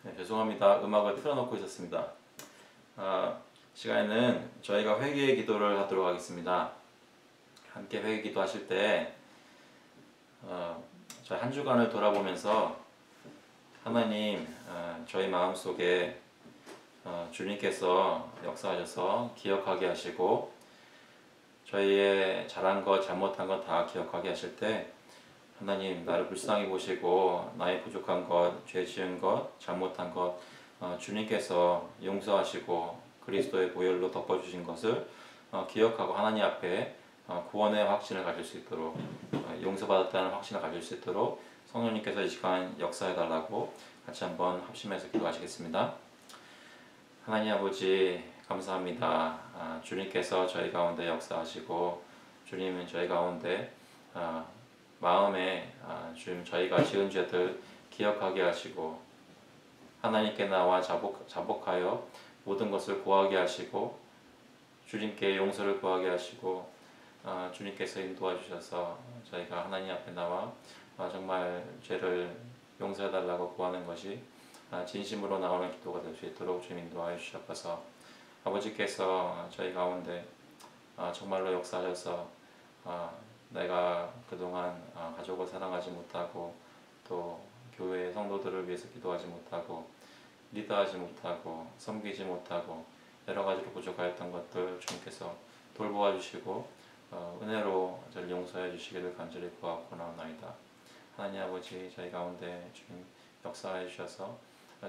네, 죄송합니다. 음악을 틀어놓고 있었습니다. 시간에는 저희가 회개의 기도를 하도록 하겠습니다. 함께 회개 기도하실 때 저희 한 주간을 돌아보면서 하나님 저희 마음속에 주님께서 역사하셔서 기억하게 하시고 저희의 잘한 것 잘못한 것 다 기억하게 하실 때 하나님 나를 불쌍히 보시고 나의 부족한 것, 죄 지은 것, 잘못한 것 주님께서 용서하시고 그리스도의 보혈로 덮어주신 것을 기억하고 하나님 앞에 구원의 확신을 가질 수 있도록 용서받았다는 확신을 가질 수 있도록 성령님께서 이 시간 역사해달라고 같이 한번 합심해서 기도하시겠습니다. 하나님 아버지 감사합니다. 주님께서 저희 가운데 역사하시고 주님은 저희 가운데 마음에 주님 저희가 지은 죄들 기억하게 하시고 하나님께 나와 자복하여 모든 것을 구하게 하시고 주님께 용서를 구하게 하시고 주님께서 인도해 주셔서 저희가 하나님 앞에 나와 정말 죄를 용서해 달라고 구하는 것이 진심으로 나오는 기도가 될 수 있도록 주님 인도하여 주시옵소서. 아버지께서 저희 가운데 정말로 역사하셔서 내가 그동안 가족을 사랑하지 못하고 또 교회 성도들을 위해서 기도하지 못하고 리더하지 못하고 섬기지 못하고 여러 가지로 부족하였던 것들 주님께서 돌보아 주시고 은혜로 저를 용서해 주시기를 간절히 구하고 나옵나이다. 하나님 아버지 저희 가운데 주님 역사해 주셔서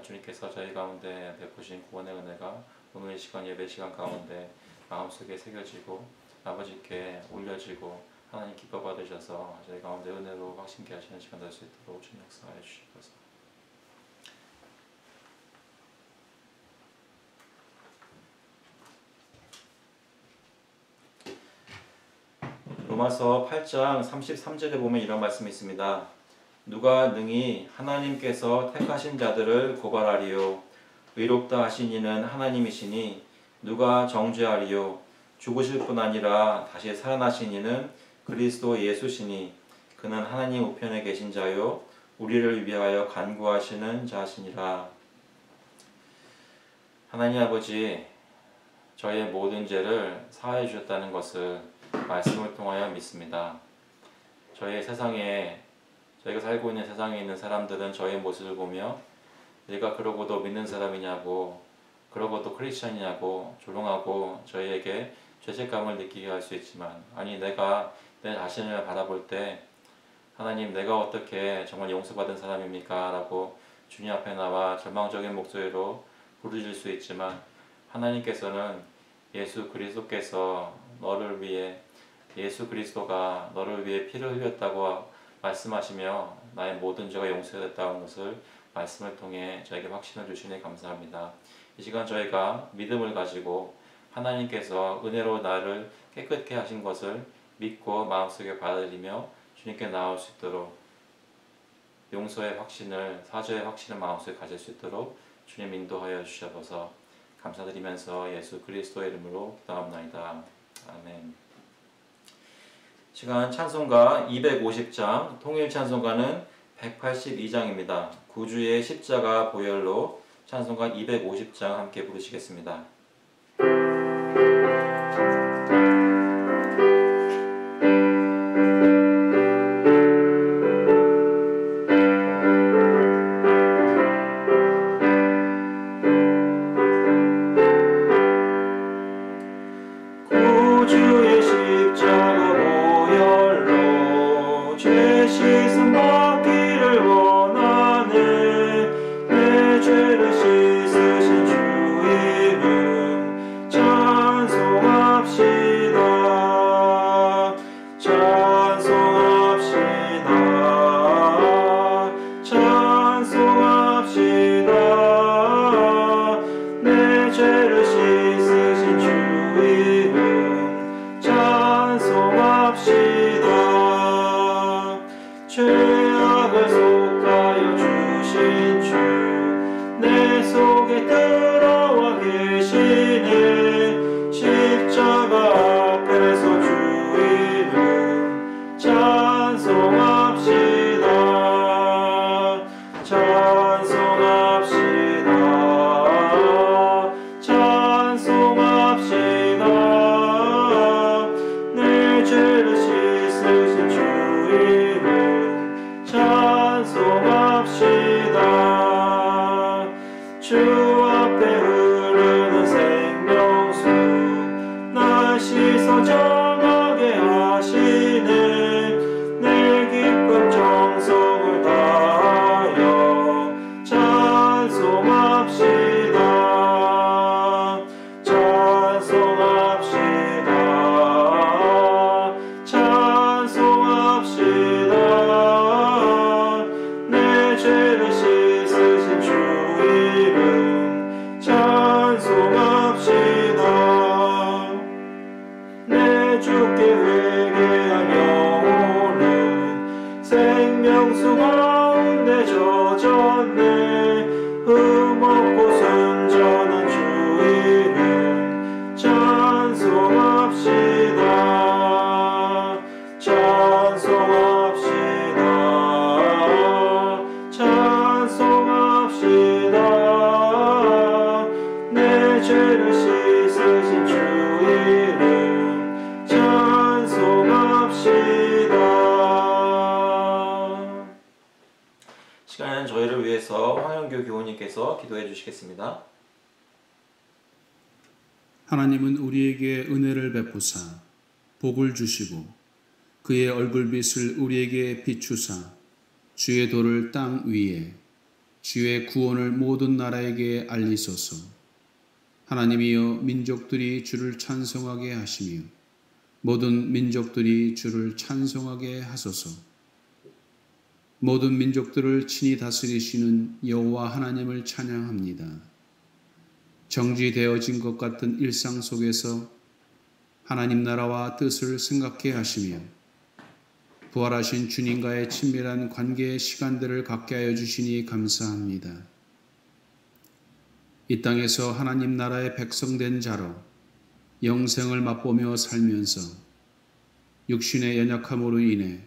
주님께서 저희 가운데 베푸신 구원의 은혜가 오늘 이 시간 예배 시간 가운데 마음속에 새겨지고 아버지께 올려지고 하나님 기뻐 받으셔서 저희 가운데 은혜로 확신케 하시는 시간 될 수 있도록 주님 역사해 주시옵소서. 로마서 8장 33절에 보면 이런 말씀이 있습니다. 누가 능히 하나님께서 택하신 자들을 고발하리요 의롭다 하신 이는 하나님이시니 누가 정죄하리요 죽으실 뿐 아니라 다시 살아나신 이는 그리스도 예수시니 그는 하나님 우편에 계신 자요 우리를 위하여 간구하시는 자시니라. 하나님 아버지 저희의 모든 죄를 사하여 주셨다는 것을 말씀을 통하여 믿습니다. 저희가 살고 있는 세상에 있는 사람들은 저희의 모습을 보며 내가 그러고도 믿는 사람이냐고 그러고도 크리스천이냐고 조롱하고 저희에게 죄책감을 느끼게 할 수 있지만 아니 내가 내 자신을 바라볼 때 하나님 내가 어떻게 정말 용서받은 사람입니까? 라고 주님 앞에 나와 절망적인 목소리로 부르짖을 수 있지만 하나님께서는 예수 그리스도께서 예수 그리스도가 너를 위해 피를 흘렸다고 말씀하시며 나의 모든 죄가 용서됐다는 것을 말씀을 통해 저에게 확신을 주시니 감사합니다. 이 시간 저희가 믿음을 가지고 하나님께서 은혜로 나를 깨끗게 하신 것을 믿고 마음속에 받아들이며 주님께 나올 수 있도록 용서의 확신을 사죄의 확신을 마음속에 가질 수 있도록 주님 인도하여 주셔서 감사드리면서 예수 그리스도의 이름으로 기도합나이다. 아멘. 시간 찬송가 250장 통일 찬송가는 182장입니다. 구주의 십자가 보혈로 찬송가 250장 함께 부르시겠습니다. 죄를 씻으신 주 이름 찬송합시다. 주 앞에 흐르는 생명수 날 씻어 정하게 하시네. 내 기쁨 정성을 다하여 찬송합시다. 찬송합시다. 찬송합시다. 내 죄를 씻으신 주 이름 찬송합시다. 내 주께 회개한 영혼은 생명수 가운데 젖었네. 흠없고 순전한 주 이름 찬송합시다. 찬송합시다. 찬송합시다. 내 죄를 씻으신 주 이름 찬송합시다. 시간에는 저희를 위해서 황영규 교우님께서 기도해 주시겠습니다. 하나님은 우리에게 은혜를 베푸사 복을 주시고 그의 얼굴빛을 우리에게 비추사 주의 도를 땅 위에 주의 구원을 모든 나라에게 알리소서. 하나님이여 민족들이 주를 찬송하게 하시며 모든 민족들이 주를 찬송하게 하소서. 모든 민족들을 친히 다스리시는 여호와 하나님을 찬양합니다. 정지되어진 것 같은 일상 속에서 하나님 나라와 뜻을 생각해 하시며 부활하신 주님과의 친밀한 관계의 시간들을 갖게 하여 주시니 감사합니다. 이 땅에서 하나님 나라의 백성된 자로 영생을 맛보며 살면서 육신의 연약함으로 인해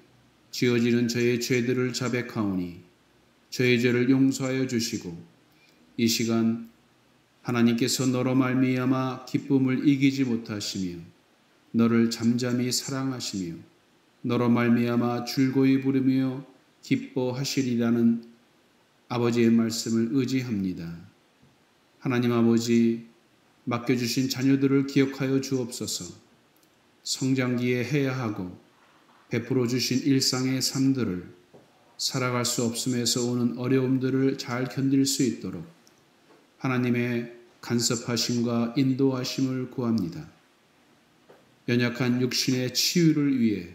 지어지는 저의 죄들을 자백하오니 저의 죄를 용서하여 주시고 이 시간 하나님께서 너로 말미암아 기쁨을 이기지 못하시며 너를 잠잠히 사랑하시며 너로 말미암아 줄고이 부르며 기뻐하시리라는 아버지의 말씀을 의지합니다. 하나님 아버지, 맡겨주신 자녀들을 기억하여 주옵소서. 성장기에 해야 하고 베풀어 주신 일상의 삶들을 살아갈 수 없음에서 오는 어려움들을 잘 견딜 수 있도록 하나님의 간섭하심과 인도하심을 구합니다. 연약한 육신의 치유를 위해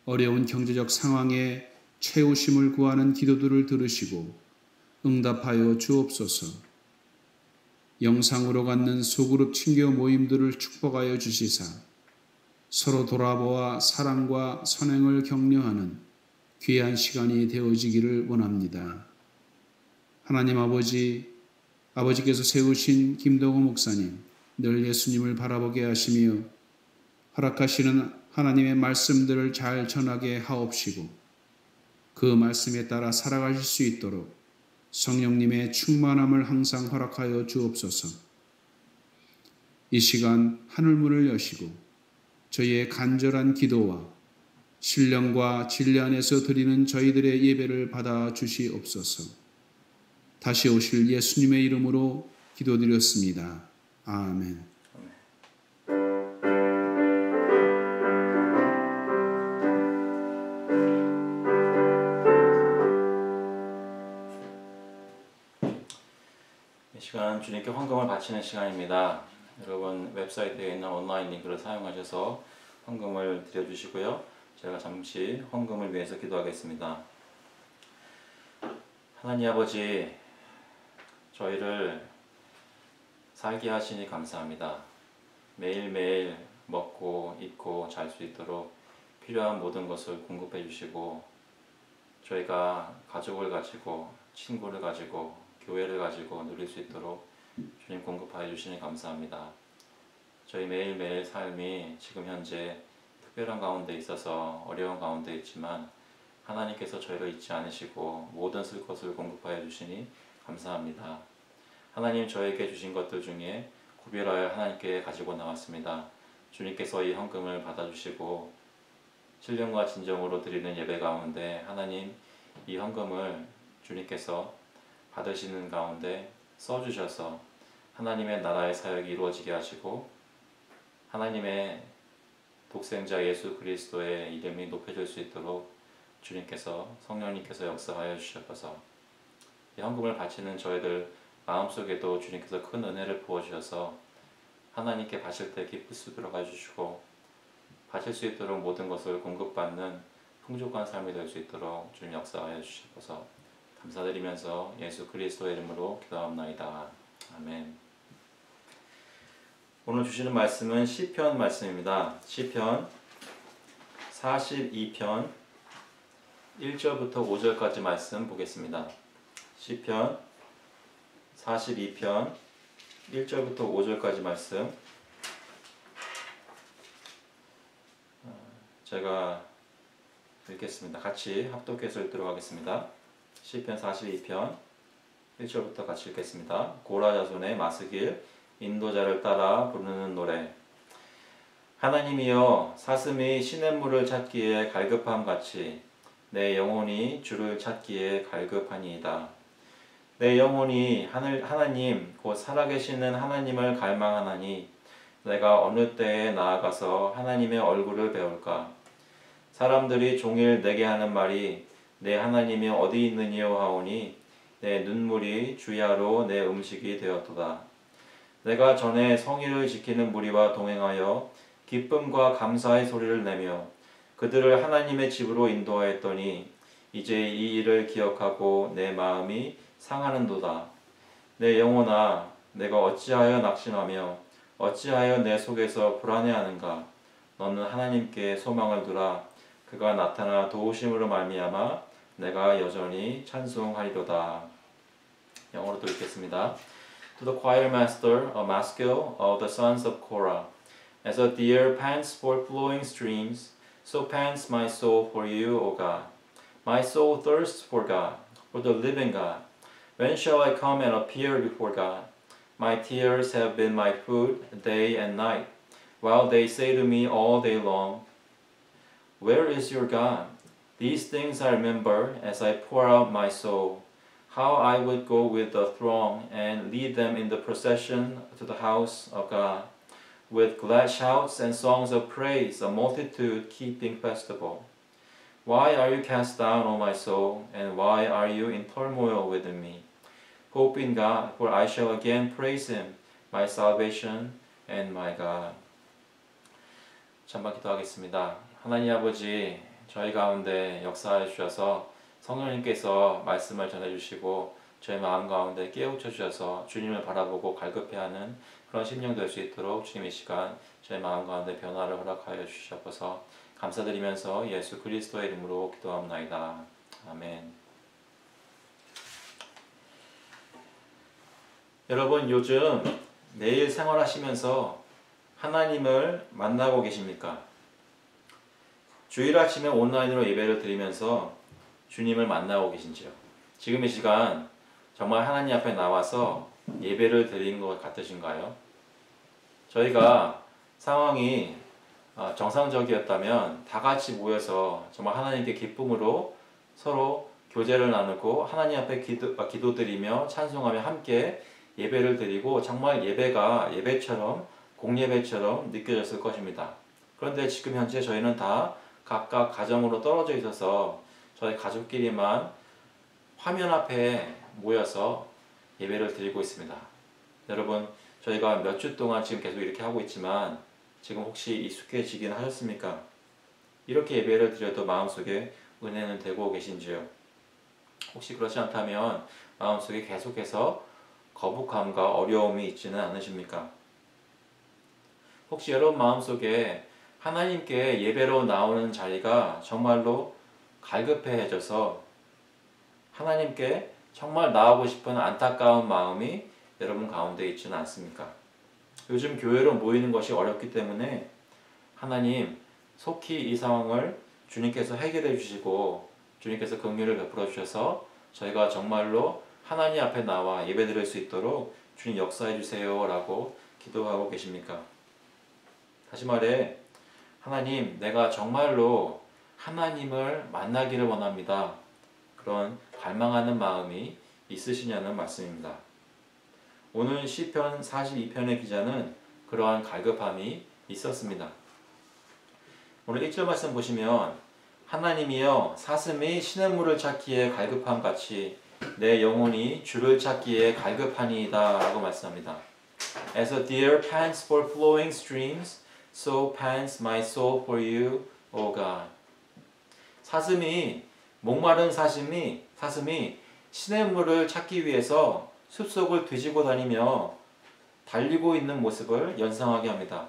어려운 경제적 상황에 채우심을 구하는 기도들을 들으시고 응답하여 주옵소서. 영상으로 갖는 소그룹 친교 모임들을 축복하여 주시사 서로 돌아보아 사랑과 선행을 격려하는 귀한 시간이 되어지기를 원합니다. 하나님 아버지, 아버지께서 세우신 김동호 목사님, 늘 예수님을 바라보게 하시며 허락하시는 하나님의 말씀들을 잘 전하게 하옵시고 그 말씀에 따라 살아가실 수 있도록 성령님의 충만함을 항상 허락하여 주옵소서. 이 시간 하늘문을 여시고 저희의 간절한 기도와 신령과 진리 안에서 드리는 저희들의 예배를 받아 주시옵소서. 다시 오실 예수님의 이름으로 기도드렸습니다. 아멘. 이 시간 주님께 헌금을 바치는 시간입니다. 여러분 웹사이트에 있는 온라인 링크를 사용하셔서 헌금을 드려주시고요. 제가 잠시 헌금을 위해서 기도하겠습니다. 하나님 아버지, 저희를 살게 하시니 감사합니다. 매일매일 먹고 입고 잘 수 있도록 필요한 모든 것을 공급해 주시고 저희가 가족을 가지고 친구를 가지고 교회를 가지고 누릴 수 있도록 주님 공급하여 주시니 감사합니다. 저희 매일매일 삶이 지금 현재 특별한 가운데 있어서 어려운 가운데 있지만 하나님께서 저희를 잊지 않으시고 모든 쓸 것을 공급하여 주시니 감사합니다. 하나님 저에게 주신 것들 중에 구별하여 하나님께 가지고 나왔습니다. 주님께서 이 헌금을 받아주시고 신령과 진정으로 드리는 예배 가운데 하나님 이 헌금을 주님께서 받으시는 가운데 써주셔서 하나님의 나라의 사역이 이루어지게 하시고 하나님의 독생자 예수 그리스도의 이름이 높여질 수 있도록 주님께서 성령님께서 역사하여 주셔서 이 헌금을 바치는 저희들 마음속에도 주님께서 큰 은혜를 부어주셔서 하나님께 바칠 때 기쁠 수 있도록 해주시고 바칠 수 있도록 모든 것을 공급받는 풍족한 삶이 될 수 있도록 주님 역사하여 주셔서 감사드리면서 예수 그리스도의 이름으로 기도합나이다. 아멘. 오늘 주시는 말씀은 시편 말씀입니다. 시편 42편 1절부터 5절까지 말씀 보겠습니다. 시편 42편 1절부터 5절까지 말씀 제가 읽겠습니다. 같이 합독해서 읽도록 하겠습니다. 시편 42편 1절부터 같이 읽겠습니다. 고라 자손의 마스길 인도자를 따라 부르는 노래. 하나님이여 사슴이 시냇물을 찾기에 갈급함 같이 내 영혼이 주를 찾기에 갈급하니이다. 내 영혼이 하나님 곧 살아계시는 하나님을 갈망하나니 내가 어느 때에 나아가서 하나님의 얼굴을 배울까. 사람들이 종일 내게 하는 말이 내 하나님이 어디 있느니요 하오니 내 눈물이 주야로 내 음식이 되었도다. 내가 전에 성의를 지키는 무리와 동행하여 기쁨과 감사의 소리를 내며 그들을 하나님의 집으로 인도하였더니 이제 이 일을 기억하고 내 마음이 상하는도다. 내 영혼아 내가 어찌하여 낙심하며 어찌하여 내 속에서 불안해하는가. 너는 하나님께 소망을 두라. 그가 나타나 도우심으로 말미암아 내가 여전히 찬송하리로다. 영어로 또 읽겠습니다. To the choir master, a maskil of the sons of Korah. As a deer pants for flowing streams, so pants my soul for you, O God. My soul thirsts for God, for the living God. When shall I come and appear before God? My tears have been my food day and night, while they say to me all day long, Where is your God? These things I remember as I pour out my soul. How I would go with the throng and lead them in the procession to the house of God. With glad shouts and songs of praise, a multitude keeping festival. Why are you cast down, O my soul, and why are you in turmoil within me? Hope in God, for I shall again praise Him, my salvation and my God. 잠깐 기도하겠습니다. 하나님 아버지, 저희 가운데 역사해 주셔서 성령님께서 말씀을 전해주시고 저희 마음 가운데 깨우쳐 주셔서 주님을 바라보고 갈급해하는 그런 심령 될 수 있도록 주님 이 시간 저희 마음 가운데 변화를 허락하여 주시옵소서. 감사드리면서 예수 그리스도의 이름으로 기도합나이다. 아멘. 여러분 요즘 매일 생활하시면서 하나님을 만나고 계십니까? 주일 아침에 온라인으로 예배를 드리면서 주님을 만나고 계신지요? 지금 이 시간 정말 하나님 앞에 나와서 예배를 드리는 것 같으신가요? 저희가 상황이 정상적이었다면 다 같이 모여서 정말 하나님께 기쁨으로 서로 교제를 나누고 하나님 앞에 기도드리며 찬송하며 함께 예배를 드리고 정말 예배가 예배처럼 공예배처럼 느껴졌을 것입니다. 그런데 지금 현재 저희는 다 각각 가정으로 떨어져 있어서 저희 가족끼리만 화면 앞에 모여서 예배를 드리고 있습니다. 여러분 저희가 몇 주 동안 지금 계속 이렇게 하고 있지만 지금 혹시 익숙해지긴 하셨습니까? 이렇게 예배를 드려도 마음속에 은혜는 되고 계신지요? 혹시 그렇지 않다면 마음속에 계속해서 거북함과 어려움이 있지는 않으십니까? 혹시 여러분 마음속에 하나님께 예배로 나오는 자리가 정말로 갈급해져서 하나님께 정말 나오고 싶은 안타까운 마음이 여러분 가운데 있지는 않습니까? 요즘 교회로 모이는 것이 어렵기 때문에 하나님 속히 이 상황을 주님께서 해결해 주시고 주님께서 긍휼을 베풀어 주셔서 저희가 정말로 하나님 앞에 나와 예배 드릴 수 있도록 주님 역사해 주세요 라고 기도하고 계십니까? 다시 말해 하나님 내가 정말로 하나님을 만나기를 원합니다. 그런 갈망하는 마음이 있으시냐는 말씀입니다. 오늘 시편 42편의 기자는 그러한 갈급함이 있었습니다. 오늘 1절 말씀 보시면 하나님이여 사슴이 시냇물을 찾기에 갈급함 같이 내 영혼이 주를 찾기에 갈급하니이다 라고 말씀합니다. As a deer pants for flowing streams, so pants my soul for you, O God. 목마른 사슴이 시냇물을 찾기 위해서 숲속을 뒤지고 다니며 달리고 있는 모습을 연상하게 합니다.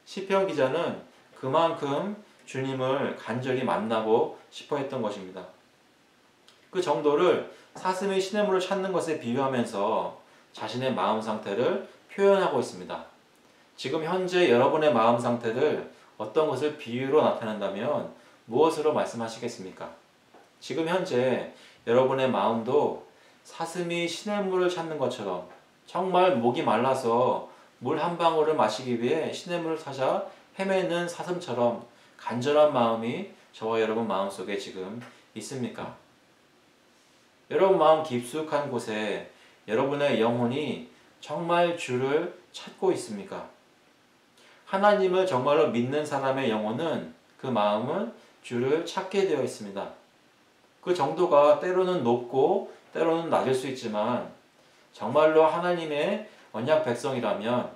시편 기자는 그만큼 주님을 간절히 만나고 싶어 했던 것입니다. 그 정도를 사슴이 시냇물을 찾는 것에 비유하면서 자신의 마음 상태를 표현하고 있습니다. 지금 현재 여러분의 마음 상태를 어떤 것을 비유로 나타낸다면 무엇으로 말씀하시겠습니까? 지금 현재 여러분의 마음도 사슴이 시냇물을 찾는 것처럼 정말 목이 말라서 물 한 방울을 마시기 위해 시냇물을 찾아 헤매는 사슴처럼 간절한 마음이 저와 여러분 마음속에 지금 있습니까? 여러분 마음 깊숙한 곳에 여러분의 영혼이 정말 주를 찾고 있습니까? 하나님을 정말로 믿는 사람의 영혼은 그 마음은 주를 찾게 되어 있습니다. 그 정도가 때로는 높고 때로는 낮을 수 있지만 정말로 하나님의 언약 백성이라면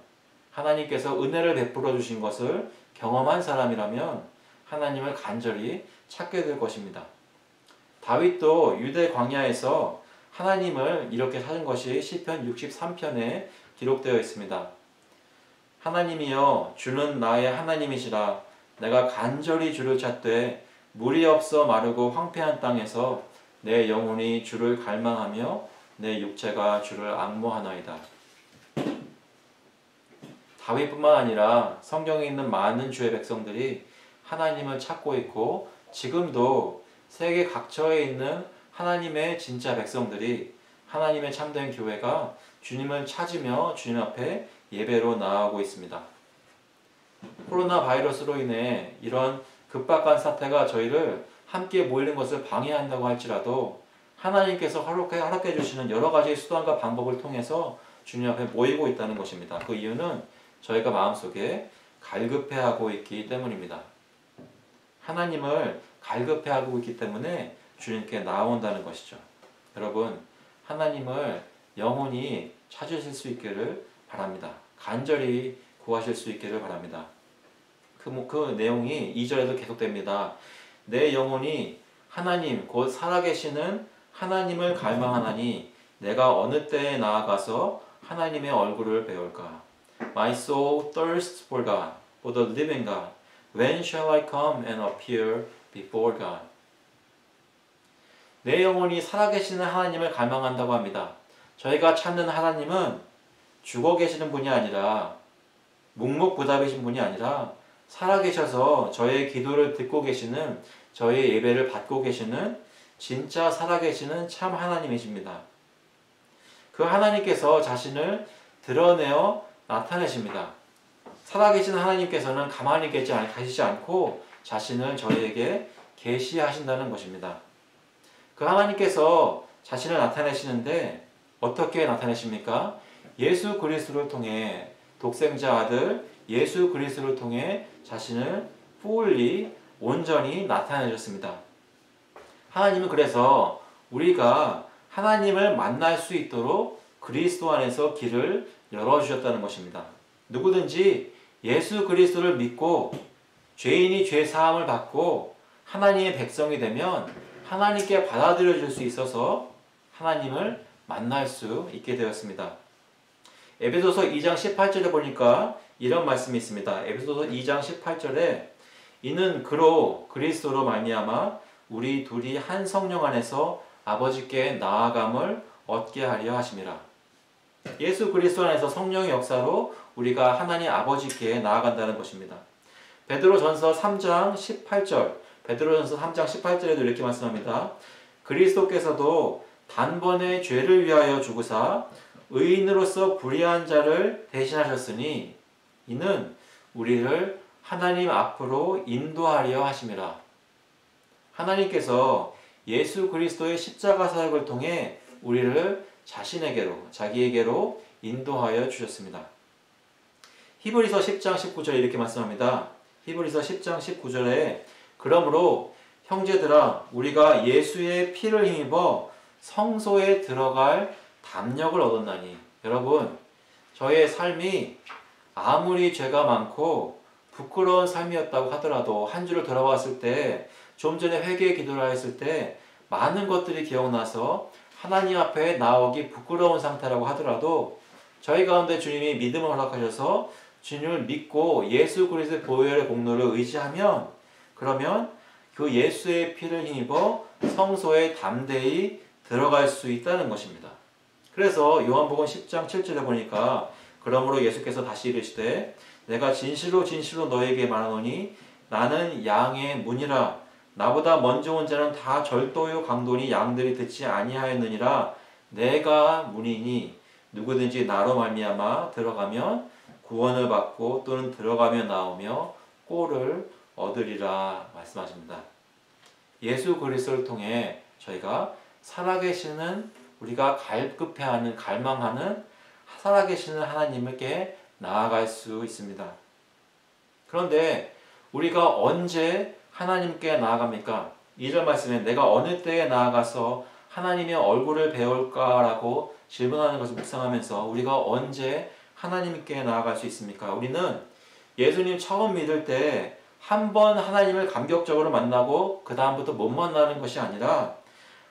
하나님께서 은혜를 베풀어 주신 것을 경험한 사람이라면 하나님을 간절히 찾게 될 것입니다. 다윗도 유대 광야에서 하나님을 이렇게 찾은 것이 시편 63편에 기록되어 있습니다. 하나님이여 주는 나의 하나님이시라 내가 간절히 주를 찾되 물이 없어 마르고 황폐한 땅에서 내 영혼이 주를 갈망하며 내 육체가 주를 앙모하나이다. 다윗뿐만 아니라 성경에 있는 많은 주의 백성들이 하나님을 찾고 있고 지금도 세계 각처에 있는 하나님의 진짜 백성들이 하나님의 참된 교회가 주님을 찾으며 주님 앞에 예배로 나아가고 있습니다. 코로나 바이러스로 인해 이런 급박한 사태가 저희를 함께 모이는 것을 방해한다고 할지라도 하나님께서 허락해 주시는 여러 가지 수단과 방법을 통해서 주님 앞에 모이고 있다는 것입니다. 그 이유는 저희가 마음속에 갈급해하고 있기 때문입니다. 하나님을 갈급해하고 있기 때문에 주님께 나아온다는 것이죠. 여러분, 하나님을 영원히 찾으실 수 있기를 바랍니다. 간절히 구하실 수 있기를 바랍니다. 그 내용이 2절에도 계속됩니다. 내 영혼이 하나님 곧 살아계시는 하나님을 갈망하나니 내가 어느 때에 나아가서 하나님의 얼굴을 배울까? My soul thirsts for God, for the living God. When shall I come and appear before God? 내 영혼이 살아계시는 하나님을 갈망한다고 합니다. 저희가 찾는 하나님은 죽어 계시는 분이 아니라 묵묵부답이신 분이 아니라 살아계셔서 저의 기도를 듣고 계시는 저의 예배를 받고 계시는 진짜 살아계시는 참 하나님이십니다. 그 하나님께서 자신을 드러내어 나타내십니다. 살아계신 하나님께서는 가만히 계시지 않고 자신을 저희에게 계시하신다는 것입니다. 그 하나님께서 자신을 나타내시는데 어떻게 나타내십니까? 예수 그리스도를 통해 독생자 아들 예수 그리스도를 통해 자신을 fully 온전히 나타내셨습니다. 하나님은 그래서 우리가 하나님을 만날 수 있도록 그리스도 안에서 길을 열어주셨다는 것입니다. 누구든지 예수 그리스도를 믿고 죄인이 죄 사함을 받고 하나님의 백성이 되면 하나님께 받아들여질 수 있어서 하나님을 만날 수 있게 되었습니다. 에베소서 2장 18절에 보니까 이런 말씀이 있습니다. 에베소서 2장 18절에 이는 그로 그리스도로 말미암아 우리 둘이 한 성령 안에서 아버지께 나아감을 얻게 하려 하심이라. 예수 그리스도 안에서 성령의 역사로 우리가 하나님 아버지께 나아간다는 것입니다. 베드로전서 3장 18절 베드로전서 3장 18절에도 이렇게 말씀합니다. 그리스도께서도 단번에 죄를 위하여 죽으사 의인으로서 불의한 자를 대신하셨으니 이는 우리를 하나님 앞으로 인도하려 하심이라. 하나님께서 예수 그리스도의 십자가 사역을 통해 우리를 자신에게로, 자기에게로 인도하여 주셨습니다. 히브리서 10장 19절에 이렇게 말씀합니다. 히브리서 10장 19절에 그러므로 형제들아 우리가 예수의 피를 힘입어 성소에 들어갈 담력을 얻었나니. 여러분, 저의 삶이 아무리 죄가 많고 부끄러운 삶이었다고 하더라도 한 주를 돌아왔을 때, 좀 전에 회개의 기도를 했을 때 많은 것들이 기억나서 하나님 앞에 나오기 부끄러운 상태라고 하더라도 저희 가운데 주님이 믿음을 허락하셔서 주님을 믿고 예수 그리스도의 보혈의 공로를 의지하면, 그러면 그 예수의 피를 힘입어 성소에 담대히 들어갈 수 있다는 것입니다. 그래서 요한복음 10장 7절에 보니까 그러므로 예수께서 다시 이르시되 내가 진실로 진실로 너에게 말하노니 나는 양의 문이라. 나보다 먼저 온 자는 다 절도요 강도니 양들이 듣지 아니하였느니라. 내가 문이니 누구든지 나로 말미암아 들어가면 구원을 받고 또는 들어가며 나오며 꼴을 얻으리라 말씀하십니다. 예수 그리스도를 통해 저희가 살아계시는, 우리가 갈급해하는, 갈망하는 살아계시는 하나님께 나아갈 수 있습니다. 그런데 우리가 언제 하나님께 나아갑니까? 2절 말씀에 내가 어느 때에 나아가서 하나님의 얼굴을 배울까라고 질문하는 것을 묵상하면서 우리가 언제 하나님께 나아갈 수 있습니까? 우리는 예수님 처음 믿을 때 한 번 하나님을 감격적으로 만나고 그 다음부터 못 만나는 것이 아니라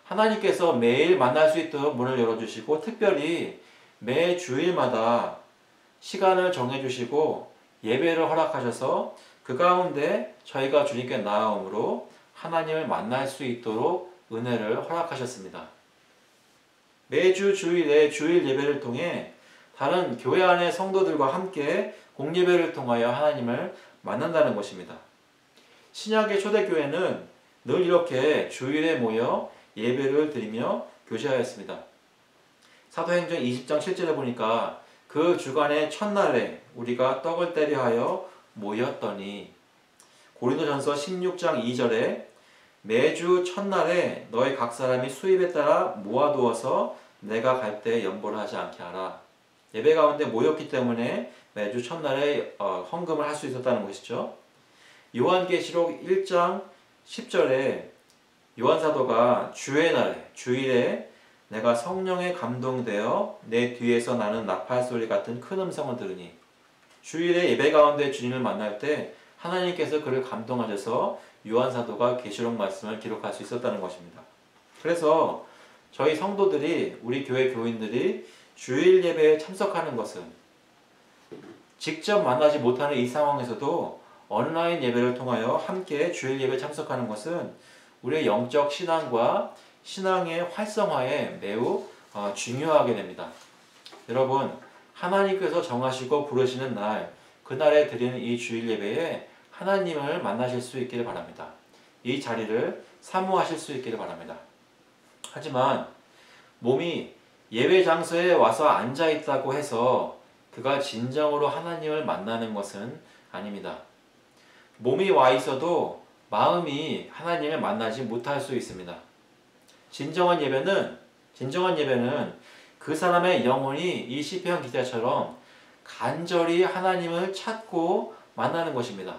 하나님께서 매일 만날 수 있도록 문을 열어주시고 특별히 매 주일마다 시간을 정해주시고 예배를 허락하셔서 그 가운데 저희가 주님께 나아옴으로 하나님을 만날 수 있도록 은혜를 허락하셨습니다. 매주 주일에 주일 예배를 통해 다른 교회 안의 성도들과 함께 공예배를 통하여 하나님을 만난다는 것입니다. 신약의 초대교회는 늘 이렇게 주일에 모여 예배를 드리며 교제하였습니다. 사도행전 20장 7절에 보니까 그 주간의 첫날에 우리가 떡을 떼려 하여 모였더니, 고린도전서 16장 2절에 매주 첫날에 너희 각 사람이 수입에 따라 모아두어서 내가 갈 때 연보를 하지 않게 하라. 예배 가운데 모였기 때문에 매주 첫날에 헌금을 할 수 있었다는 것이죠. 요한계시록 1장 10절에 요한사도가 주의 날에, 주일에 내가 성령에 감동되어 내 뒤에서 나는 나팔 소리 같은 큰 음성을 들으니, 주일에 예배 가운데 주님을 만날 때 하나님께서 그를 감동하셔서 요한사도가 계시록 말씀을 기록할 수 있었다는 것입니다. 그래서 저희 성도들이, 우리 교회 교인들이 주일 예배에 참석하는 것은, 직접 만나지 못하는 이 상황에서도 온라인 예배를 통하여 함께 주일 예배에 참석하는 것은 우리의 영적 신앙과 신앙의 활성화에 매우 중요하게 됩니다. 여러분, 하나님께서 정하시고 부르시는 날, 그날에 드리는 이 주일 예배에 하나님을 만나실 수 있기를 바랍니다. 이 자리를 사모하실 수 있기를 바랍니다. 하지만 몸이 예배 장소에 와서 앉아 있다고 해서 그가 진정으로 하나님을 만나는 것은 아닙니다. 몸이 와 있어도 마음이 하나님을 만나지 못할 수 있습니다. 진정한 예배는 그 사람의 영혼이 이 시편 기자처럼 간절히 하나님을 찾고 만나는 것입니다.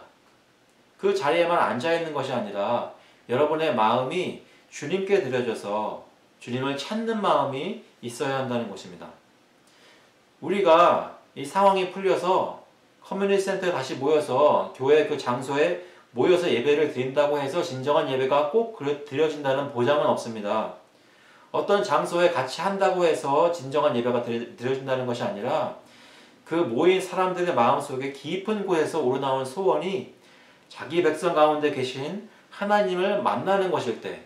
그 자리에만 앉아 있는 것이 아니라 여러분의 마음이 주님께 드려져서 주님을 찾는 마음이 있어야 한다는 것입니다. 우리가 이 상황이 풀려서 커뮤니티 센터에 다시 모여서 교회 그 장소에 모여서 예배를 드린다고 해서 진정한 예배가 꼭 드려진다는 보장은 없습니다. 어떤 장소에 같이 한다고 해서 진정한 예배가 드려진다는 것이 아니라 그 모인 사람들의 마음속에 깊은 곳에서 우러나온 소원이 자기 백성 가운데 계신 하나님을 만나는 것일 때,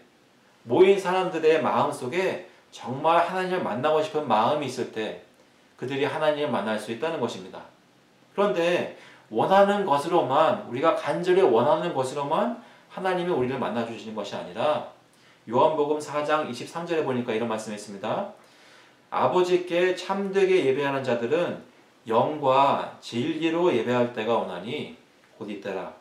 모인 사람들의 마음속에 정말 하나님을 만나고 싶은 마음이 있을 때 그들이 하나님을 만날 수 있다는 것입니다. 그런데 원하는 것으로만, 우리가 간절히 원하는 것으로만 하나님이 우리를 만나주시는 것이 아니라 요한복음 4장 23절에 보니까 이런 말씀이 있습니다. 아버지께 참되게 예배하는 자들은 영과 진리로 예배할 때가 오나니 곧 이때라.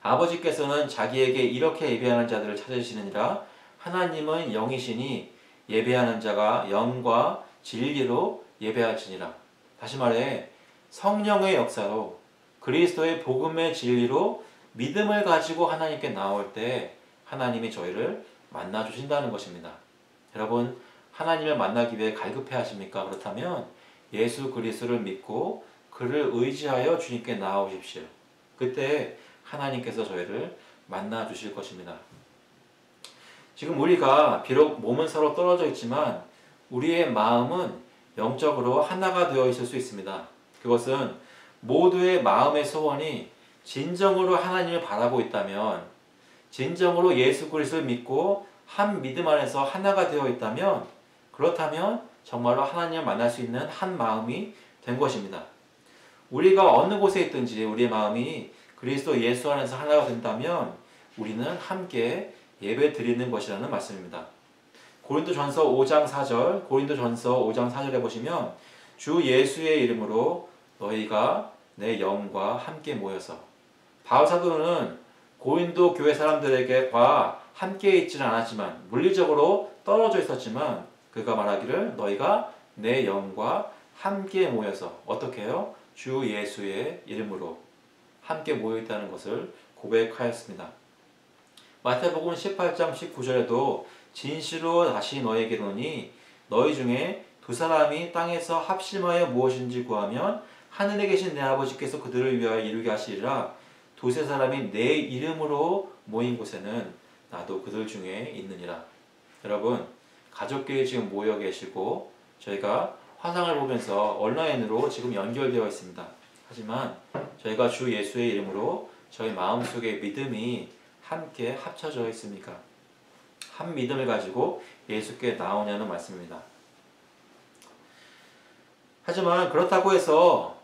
아버지께서는 자기에게 이렇게 예배하는 자들을 찾으시느니라. 하나님은 영이시니 예배하는 자가 영과 진리로 예배할지니라. 다시 말해 성령의 역사로 그리스도의 복음의 진리로 믿음을 가지고 하나님께 나올 때 하나님이 저희를 만나 주신다는 것입니다. 여러분, 하나님을 만나기 위해 갈급해 하십니까? 그렇다면 예수 그리스도를 믿고 그를 의지하여 주님께 나아오십시오. 그때 하나님께서 저희를 만나 주실 것입니다. 지금 우리가 비록 몸은 서로 떨어져 있지만 우리의 마음은 영적으로 하나가 되어 있을 수 있습니다. 그것은 모두의 마음의 소원이 진정으로 하나님을 바라고 있다면, 진정으로 예수 그리스도를 믿고 한 믿음 안에서 하나가 되어 있다면, 그렇다면 정말로 하나님을 만날 수 있는 한 마음이 된 것입니다. 우리가 어느 곳에 있든지 우리의 마음이 그리스도 예수 안에서 하나가 된다면 우리는 함께 예배 드리는 것이라는 말씀입니다. 고린도전서 5장 4절, 고린도전서 5장 4절에 보시면 주 예수의 이름으로 너희가 내 영과 함께 모여서, 바울 사도는 고린도 교회 사람들에게와 함께 있지는 않았지만 물리적으로 떨어져 있었지만 그가 말하기를 너희가 내 영과 함께 모여서 어떻게 해요? 주 예수의 이름으로 함께 모여 있다는 것을 고백하였습니다. 마태복음 18장 19절에도 진실로 다시 너희에게 이르노니 너희 중에 두 사람이 땅에서 합심하여 무엇인지 구하면 하늘에 계신 내 아버지께서 그들을 위하여 이루게 하시리라. 두세 사람이 내 이름으로 모인 곳에는 나도 그들 중에 있느니라. 여러분, 가족끼리 지금 모여 계시고 저희가 화상을 보면서 온라인으로 지금 연결되어 있습니다. 하지만 저희가 주 예수의 이름으로 저희 마음속에 믿음이 함께 합쳐져 있습니까? 한 믿음을 가지고 예수께 나오냐는 말씀입니다. 하지만 그렇다고 해서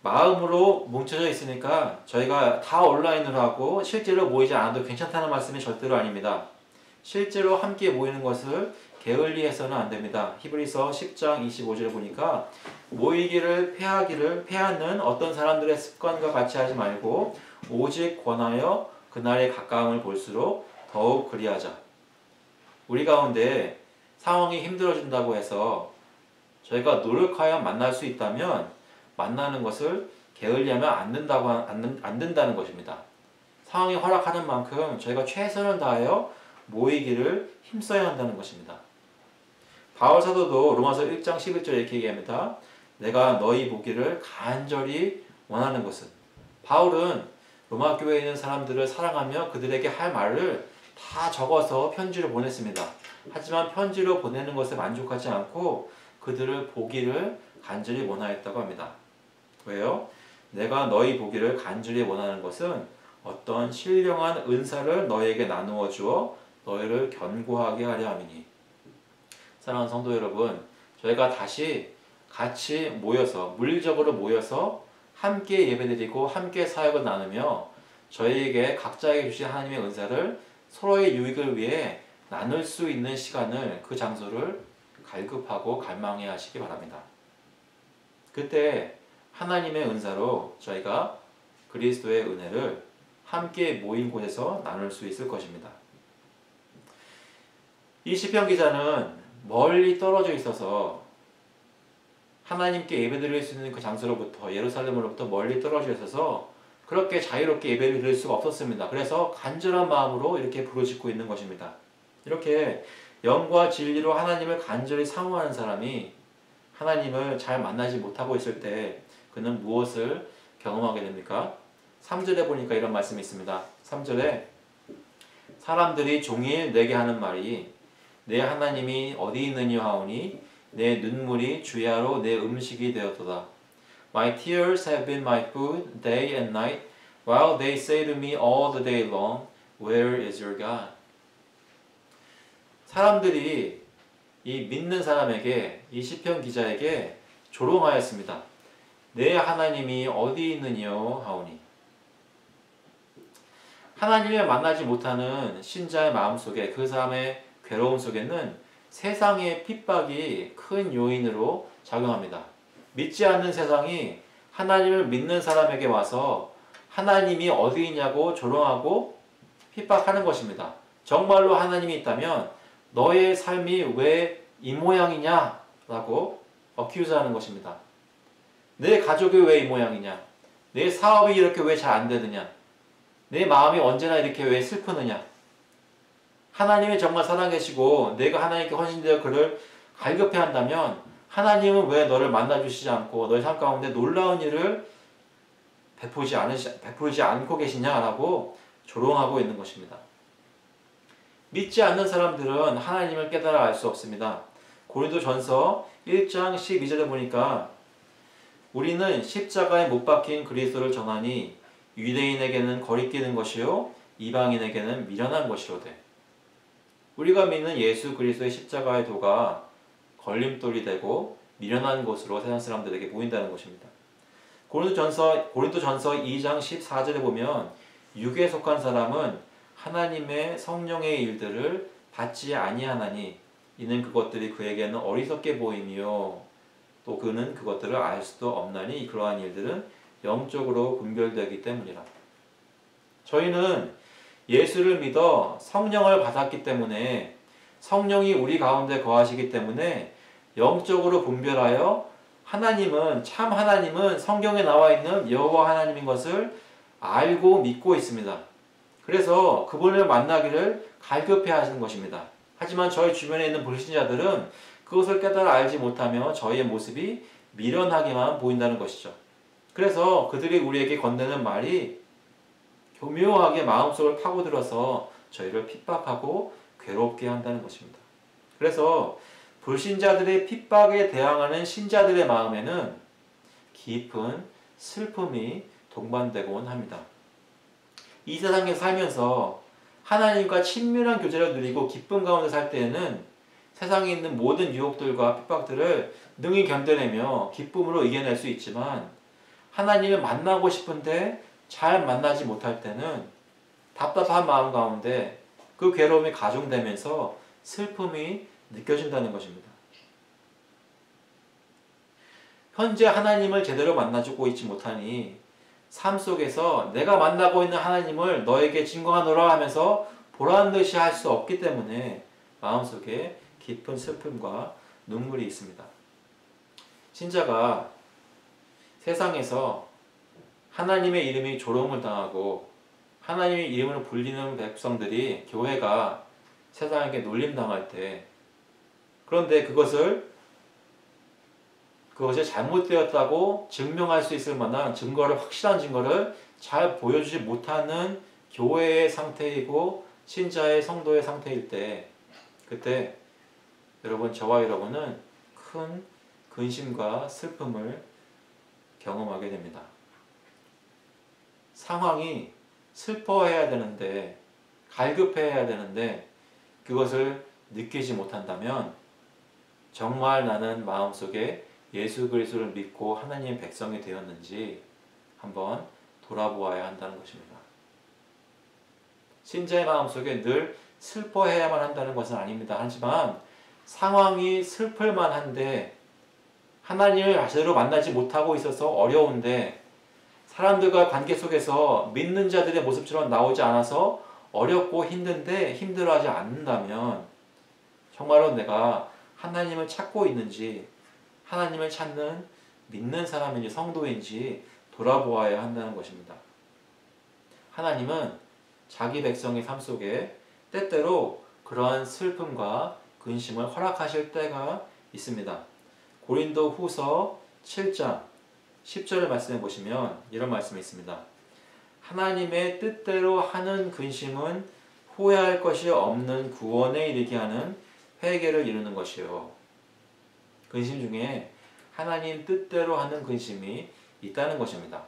마음으로 뭉쳐져 있으니까 저희가 다 온라인으로 하고 실제로 모이지 않아도 괜찮다는 말씀이 절대로 아닙니다. 실제로 함께 모이는 것을 게을리해서는 안 됩니다. 히브리서 10장 25절에 보니까 모이기를 패하는 어떤 사람들의 습관과 같이 하지 말고 오직 권하여 그날의 가까움을 볼수록 더욱 그리하자. 우리 가운데 상황이 힘들어진다고 해서 저희가 노력하여 만날 수 있다면 만나는 것을 게을리하면 안 된다는 것입니다. 상황이 허락하는 만큼 저희가 최선을 다하여 모이기를 힘써야 한다는 것입니다. 바울 사도도 로마서 1장 11절에 이렇게 얘기합니다. 내가 너희 보기를 간절히 원하는 것은, 바울은 로마 교회에 있는 사람들을 사랑하며 그들에게 할 말을 다 적어서 편지를 보냈습니다. 하지만 편지로 보내는 것에 만족하지 않고 그들을 보기를 간절히 원하였다고 합니다. 왜요? 내가 너희 보기를 간절히 원하는 것은 어떤 신령한 은사를 너희에게 나누어 주어 너희를 견고하게 하려 함이니. 사랑하는 성도 여러분, 저희가 다시 같이 모여서, 물리적으로 모여서 함께 예배드리고 함께 사역을 나누며 저희에게 각자에게 주신 하나님의 은사를 서로의 유익을 위해 나눌 수 있는 시간을, 그 장소를 갈급하고 갈망해 하시기 바랍니다. 그때 하나님의 은사로 저희가 그리스도의 은혜를 함께 모인 곳에서 나눌 수 있을 것입니다. 이 시편 기자는 멀리 떨어져 있어서 하나님께 예배드릴 수 있는 그 장소로부터, 예루살렘으로부터 멀리 떨어져 있어서 그렇게 자유롭게 예배를 드릴 수가 없었습니다. 그래서 간절한 마음으로 이렇게 부르짖고 있는 것입니다. 이렇게 영과 진리로 하나님을 간절히 사모하는 사람이 하나님을 잘 만나지 못하고 있을 때 그는 무엇을 경험하게 됩니까? 3절에 보니까 이런 말씀이 있습니다. 3절에 사람들이 종일 내게 하는 말이 내 하나님이 어디 있느냐 하오니 내 눈물이 주야로 내 음식이 되었도다. My tears have been my food day and night, while they say to me all the day long, Where is your God? 사람들이 이 믿는 사람에게, 이 시편 기자에게 조롱하였습니다. 내 하나님이 어디 있느뇨 하오니. 하나님을 만나지 못하는 신자의 마음속에, 그 사람의 괴로움 속에는 세상의 핍박이 큰 요인으로 작용합니다. 믿지 않는 세상이 하나님을 믿는 사람에게 와서 하나님이 어디 있냐고 조롱하고 핍박하는 것입니다. 정말로 하나님이 있다면 너의 삶이 왜 이 모양이냐? 라고 어큐즈하는 것입니다. 내 가족이 왜 이 모양이냐? 내 사업이 이렇게 왜 잘 안 되느냐? 내 마음이 언제나 이렇게 왜 슬프느냐? 하나님이 정말 살아계시고 내가 하나님께 헌신되어 그를 갈급해 한다면 하나님은 왜 너를 만나주시지 않고 너의 삶 가운데 놀라운 일을 베풀지 않고 계시냐라고 조롱하고 있는 것입니다. 믿지 않는 사람들은 하나님을 깨달아 알 수 없습니다. 고린도전서 1장 12절에 보니까 우리는 십자가에 못 박힌 그리스도를 전하니 유대인에게는 거리끼는 것이요 이방인에게는 미련한 것이로되. 우리가 믿는 예수 그리스도의 십자가의 도가 걸림돌이 되고 미련한 것으로 세상 사람들에게 보인다는 것입니다. 고린도전서 2장 14절에 보면 육에 속한 사람은 하나님의 성령의 일들을 받지 아니하나니 이는 그것들이 그에게는 어리석게 보이며 또 그는 그것들을 알 수도 없나니 그러한 일들은 영적으로 분별되기 때문이라. 저희는 예수를 믿어 성령을 받았기 때문에 성령이 우리 가운데 거하시기 때문에 영적으로 분별하여 참 하나님은 성경에 나와 있는 여호와 하나님인 것을 알고 믿고 있습니다. 그래서 그분을 만나기를 갈급해 하시는 것입니다. 하지만 저희 주변에 있는 불신자들은 그것을 깨달아 알지 못하며 저희의 모습이 미련하게만 보인다는 것이죠. 그래서 그들이 우리에게 건네는 말이 교묘하게 마음속을 파고들어서 저희를 핍박하고 괴롭게 한다는 것입니다. 그래서 불신자들의 핍박에 대항하는 신자들의 마음에는 깊은 슬픔이 동반되곤 합니다. 이 세상에 살면서 하나님과 친밀한 교제를 누리고 기쁨 가운데 살 때에는 세상에 있는 모든 유혹들과 핍박들을 능히 견뎌내며 기쁨으로 이겨낼 수 있지만 하나님을 만나고 싶은데 잘 만나지 못할 때는 답답한 마음 가운데 그 괴로움이 가중되면서 슬픔이 느껴진다는 것입니다. 현재 하나님을 제대로 만나주고 있지 못하니 삶 속에서 내가 만나고 있는 하나님을 너에게 증거하노라 하면서 보란듯이 할 수 없기 때문에 마음속에 깊은 슬픔과 눈물이 있습니다. 신자가 세상에서 하나님의 이름이 조롱을 당하고 하나님의 이름을 불리는 백성들이 교회가 세상에게 놀림당할 때 그런데 그것이 잘못되었다고 증명할 수 있을 만한 확실한 증거를 잘 보여주지 못하는 교회의 상태이고 신자의 성도의 상태일 때 그때 저와 여러분은 큰 근심과 슬픔을 경험하게 됩니다. 상황이 슬퍼해야 되는데 갈급해야 되는데 그것을 느끼지 못한다면 정말 나는 마음속에 예수 그리스도를 믿고 하나님의 백성이 되었는지 한번 돌아보아야 한다는 것입니다. 신자의 마음속에 늘 슬퍼해야만 한다는 것은 아닙니다. 하지만 상황이 슬플만 한데 하나님을 제대로 만나지 못하고 있어서 어려운데 사람들과 관계 속에서 믿는 자들의 모습처럼 나오지 않아서 어렵고 힘든데 힘들어하지 않는다면 정말로 내가 하나님을 찾고 있는지 하나님을 찾는 믿는 사람인지 성도인지 돌아보아야 한다는 것입니다. 하나님은 자기 백성의 삶 속에 때때로 그러한 슬픔과 근심을 허락하실 때가 있습니다. 고린도 후서 7장 10절을 말씀해 보시면 이런 말씀이 있습니다. 하나님의 뜻대로 하는 근심은 후회할 것이 없는 구원에 이르게 하는 회개를 이루는 것이요. 근심 중에 하나님 뜻대로 하는 근심이 있다는 것입니다.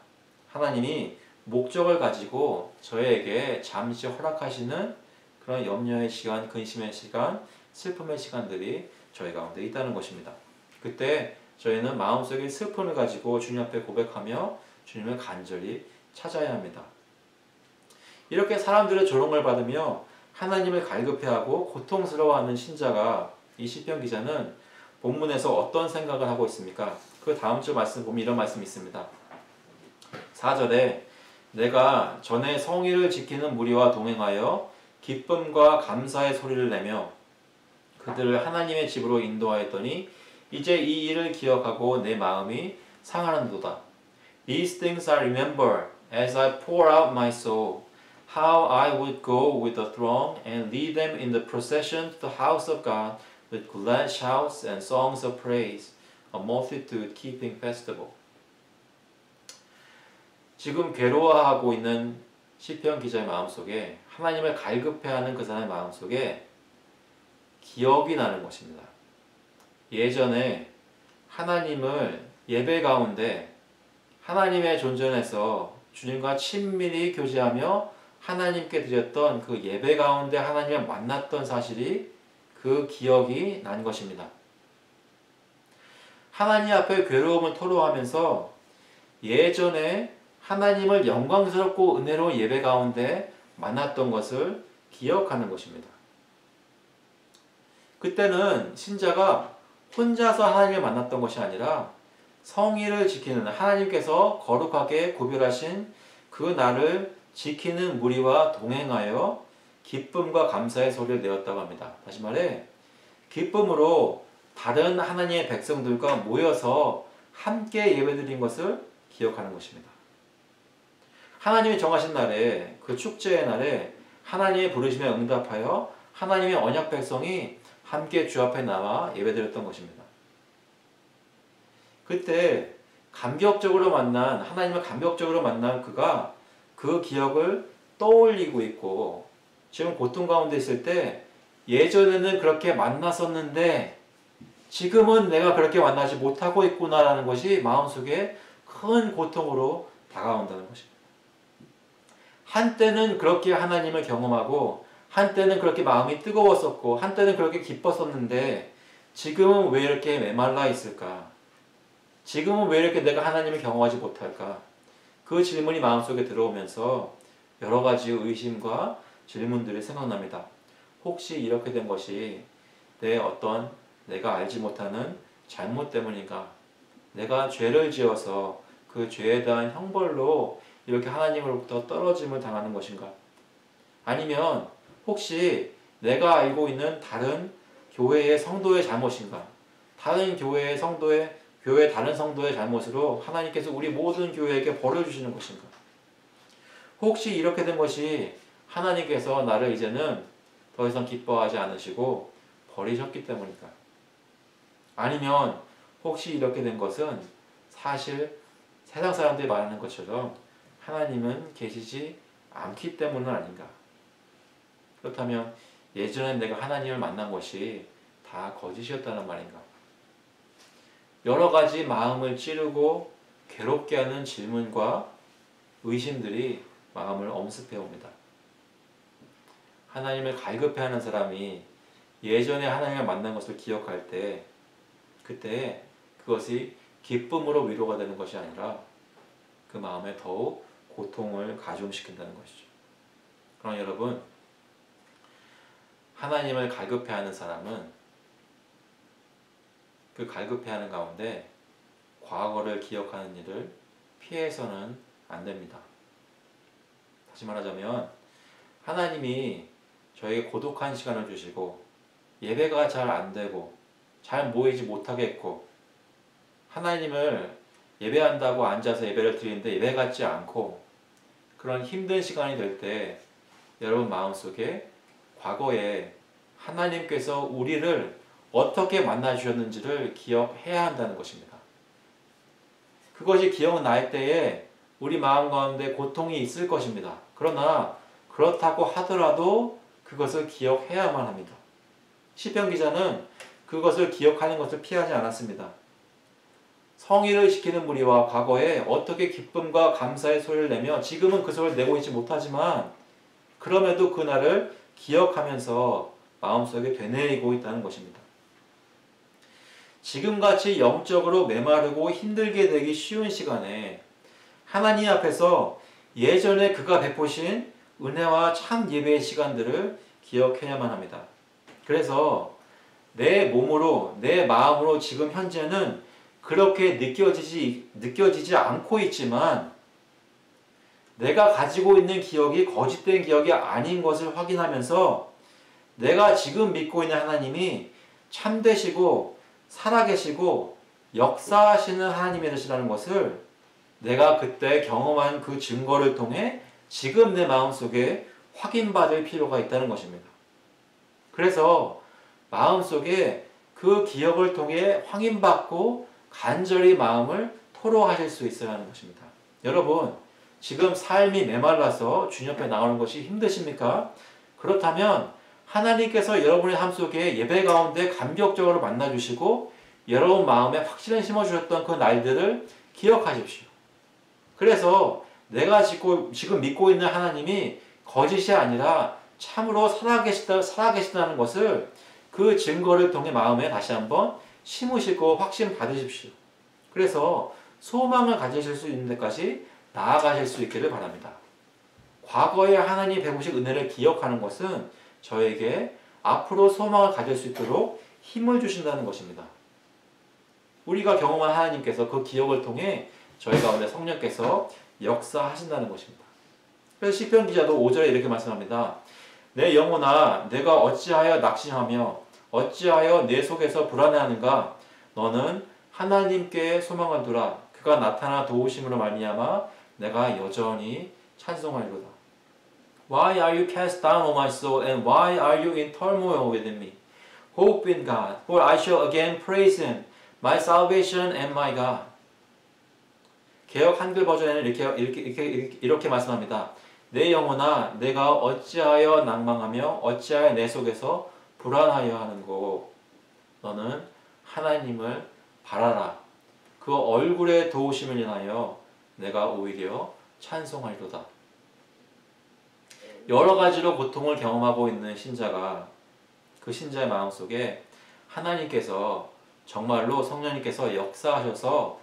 하나님이 목적을 가지고 저에게 잠시 허락하시는 그런 염려의 시간, 근심의 시간, 슬픔의 시간들이 저희 가운데 있다는 것입니다. 그때 저희는 마음속에 슬픔을 가지고 주님 앞에 고백하며 주님을 간절히 찾아야 합니다. 이렇게 사람들의 조롱을 받으며 하나님을 갈급해하고 고통스러워하는 신자가 이 시편 기자는 본문에서 어떤 생각을 하고 있습니까? 그 다음 주 말씀 보면 이런 말씀이 있습니다. 4절에 내가 전에 성의를 지키는 무리와 동행하여 기쁨과 감사의 소리를 내며 그들을 하나님의 집으로 인도하였더니 이제 이 일을 기억하고 내 마음이 상하는도다. These things I remember as I pour out my soul, how I would go with the throng and lead them in the procession to the house of God with glad shouts and songs of praise, a multitude keeping festival. 지금 괴로워하고 있는 시편 기자의 마음속에 하나님을 갈급해하는 그 사람의 마음속에 기억이 나는 것입니다. 예전에 하나님을 예배 가운데 하나님의 존전에서 주님과 친밀히 교제하며 하나님께 드렸던 그 예배 가운데 하나님을 만났던 사실이 그 기억이 난 것입니다. 하나님 앞에 괴로움을 토로하면서 예전에 하나님을 영광스럽고 은혜로운 예배 가운데 만났던 것을 기억하는 것입니다. 그때는 신자가 혼자서 하나님을 만났던 것이 아니라 성의를 지키는 하나님께서 거룩하게 구별하신 그 날을 지키는 무리와 동행하여 기쁨과 감사의 소리를 내었다고 합니다. 다시 말해 기쁨으로 다른 하나님의 백성들과 모여서 함께 예배드린 것을 기억하는 것입니다. 하나님이 정하신 날에 그 축제의 날에 하나님의 부르심에 응답하여 하나님의 언약 백성이 함께 주 앞에 나와 예배드렸던 것입니다. 그때 하나님을 감격적으로 만난 그가 그 기억을 떠올리고 있고 지금 고통 가운데 있을 때 예전에는 그렇게 만났었는데 지금은 내가 그렇게 만나지 못하고 있구나라는 것이 마음속에 큰 고통으로 다가온다는 것입니다. 한때는 그렇게 하나님을 경험하고 한때는 그렇게 마음이 뜨거웠었고 한때는 그렇게 기뻤었는데 지금은 왜 이렇게 메말라 있을까? 지금은 왜 이렇게 내가 하나님을 경험하지 못할까? 그 질문이 마음속에 들어오면서 여러 가지 의심과 질문들이 생각납니다. 혹시 이렇게 된 것이 내가 알지 못하는 잘못 때문인가? 내가 죄를 지어서 그 죄에 대한 형벌로 이렇게 하나님으로부터 떨어짐을 당하는 것인가? 아니면 혹시 내가 알고 있는 다른 교회의 성도의 잘못인가? 다른 교회 다른 성도의 잘못으로 하나님께서 우리 모든 교회에게 벌을 주시는 것인가? 혹시 이렇게 된 것이 하나님께서 나를 이제는 더 이상 기뻐하지 않으시고 버리셨기 때문일까? 아니면 혹시 이렇게 된 것은 사실 세상 사람들이 말하는 것처럼 하나님은 계시지 않기 때문은 아닌가? 그렇다면 예전에 내가 하나님을 만난 것이 다 거짓이었다는 말인가? 여러 가지 마음을 찌르고 괴롭게 하는 질문과 의심들이 마음을 엄습해 옵니다. 하나님을 갈급해하는 사람이 예전에 하나님을 만난 것을 기억할 때 그때 그것이 기쁨으로 위로가 되는 것이 아니라 그 마음에 더욱 고통을 가중시킨다는 것이죠. 그러나 여러분, 하나님을 갈급해하는 사람은 그 갈급해하는 가운데 과거를 기억하는 일을 피해서는 안 됩니다. 다시 말하자면 하나님이 저에게 고독한 시간을 주시고 예배가 잘 안 되고 잘 모이지 못하게 했고 하나님을 예배한다고 앉아서 예배를 드리는데 예배 같지 않고 그런 힘든 시간이 될 때 여러분 마음속에 과거에 하나님께서 우리를 어떻게 만나주셨는지를 기억해야 한다는 것입니다. 그것이 기억날 때에 우리 마음 가운데 고통이 있을 것입니다. 그러나 그렇다고 하더라도 그것을 기억해야만 합니다. 시편 기자는 그것을 기억하는 것을 피하지 않았습니다. 성의를 지키는 무리와 과거에 어떻게 기쁨과 감사의 소리를 내며 지금은 그 소리를 내고 있지 못하지만 그럼에도 그날을 기억하면서 마음속에 되뇌이고 있다는 것입니다. 지금같이 영적으로 메마르고 힘들게 되기 쉬운 시간에 하나님 앞에서 예전에 그가 베푸신 은혜와 참 예배의 시간들을 기억해야만 합니다. 그래서 내 몸으로 내 마음으로 지금 현재는 그렇게 느껴지지 않고 있지만 내가 가지고 있는 기억이 거짓된 기억이 아닌 것을 확인하면서 내가 지금 믿고 있는 하나님이 참되시고 살아계시고 역사하시는 하나님이시라는 것을 내가 그때 경험한 그 증거를 통해 지금 내 마음속에 확인받을 필요가 있다는 것입니다. 그래서 마음속에 그 기억을 통해 확인받고 간절히 마음을 토로하실 수 있어야 하는 것입니다. 여러분, 지금 삶이 메말라서 주님 앞에 나오는 것이 힘드십니까? 그렇다면 하나님께서 여러분의 삶 속에 예배 가운데 감격적으로 만나주시고 여러분 마음에 확신을 심어주셨던 그 날들을 기억하십시오. 그래서 내가 지금 믿고 있는 하나님이 거짓이 아니라 참으로 살아계시다는 것을 그 증거를 통해 마음에 다시 한번 심으시고 확신 받으십시오. 그래서 소망을 가지실 수 있는 데까지 나아가실 수 있기를 바랍니다. 과거에 하나님이 베푸신 은혜를 기억하는 것은 저에게 앞으로 소망을 가질 수 있도록 힘을 주신다는 것입니다. 우리가 경험한 하나님께서 그 기억을 통해 저희 가운데 성령께서 역사하신다는 것입니다. 그래서 시편 기자도 5절에 이렇게 말씀합니다. 내 영혼아 내가 어찌하여 낙심하며 어찌하여 내 속에서 불안해하는가? 너는 하나님께 소망을 두라. 그가 나타나 도우심으로 말미암아 내가 여전히 찬송하리로다. Why are you cast down, O my soul, and why are you in turmoil within me? Hope in God, for I shall again praise Him, my salvation and my God. 개역 한글 버전에는 이렇게 말씀합니다. 내 영혼아, 내가 어찌하여 낭망하며 어찌하여 내 속에서 불안하여 하는고? 너는 하나님을 바라라. 그 얼굴의 도우심을 인하여 내가 오히려 찬송하리로다. 여러 가지로 고통을 경험하고 있는 신자가 그 신자의 마음속에 하나님께서 정말로 성령님께서 역사하셔서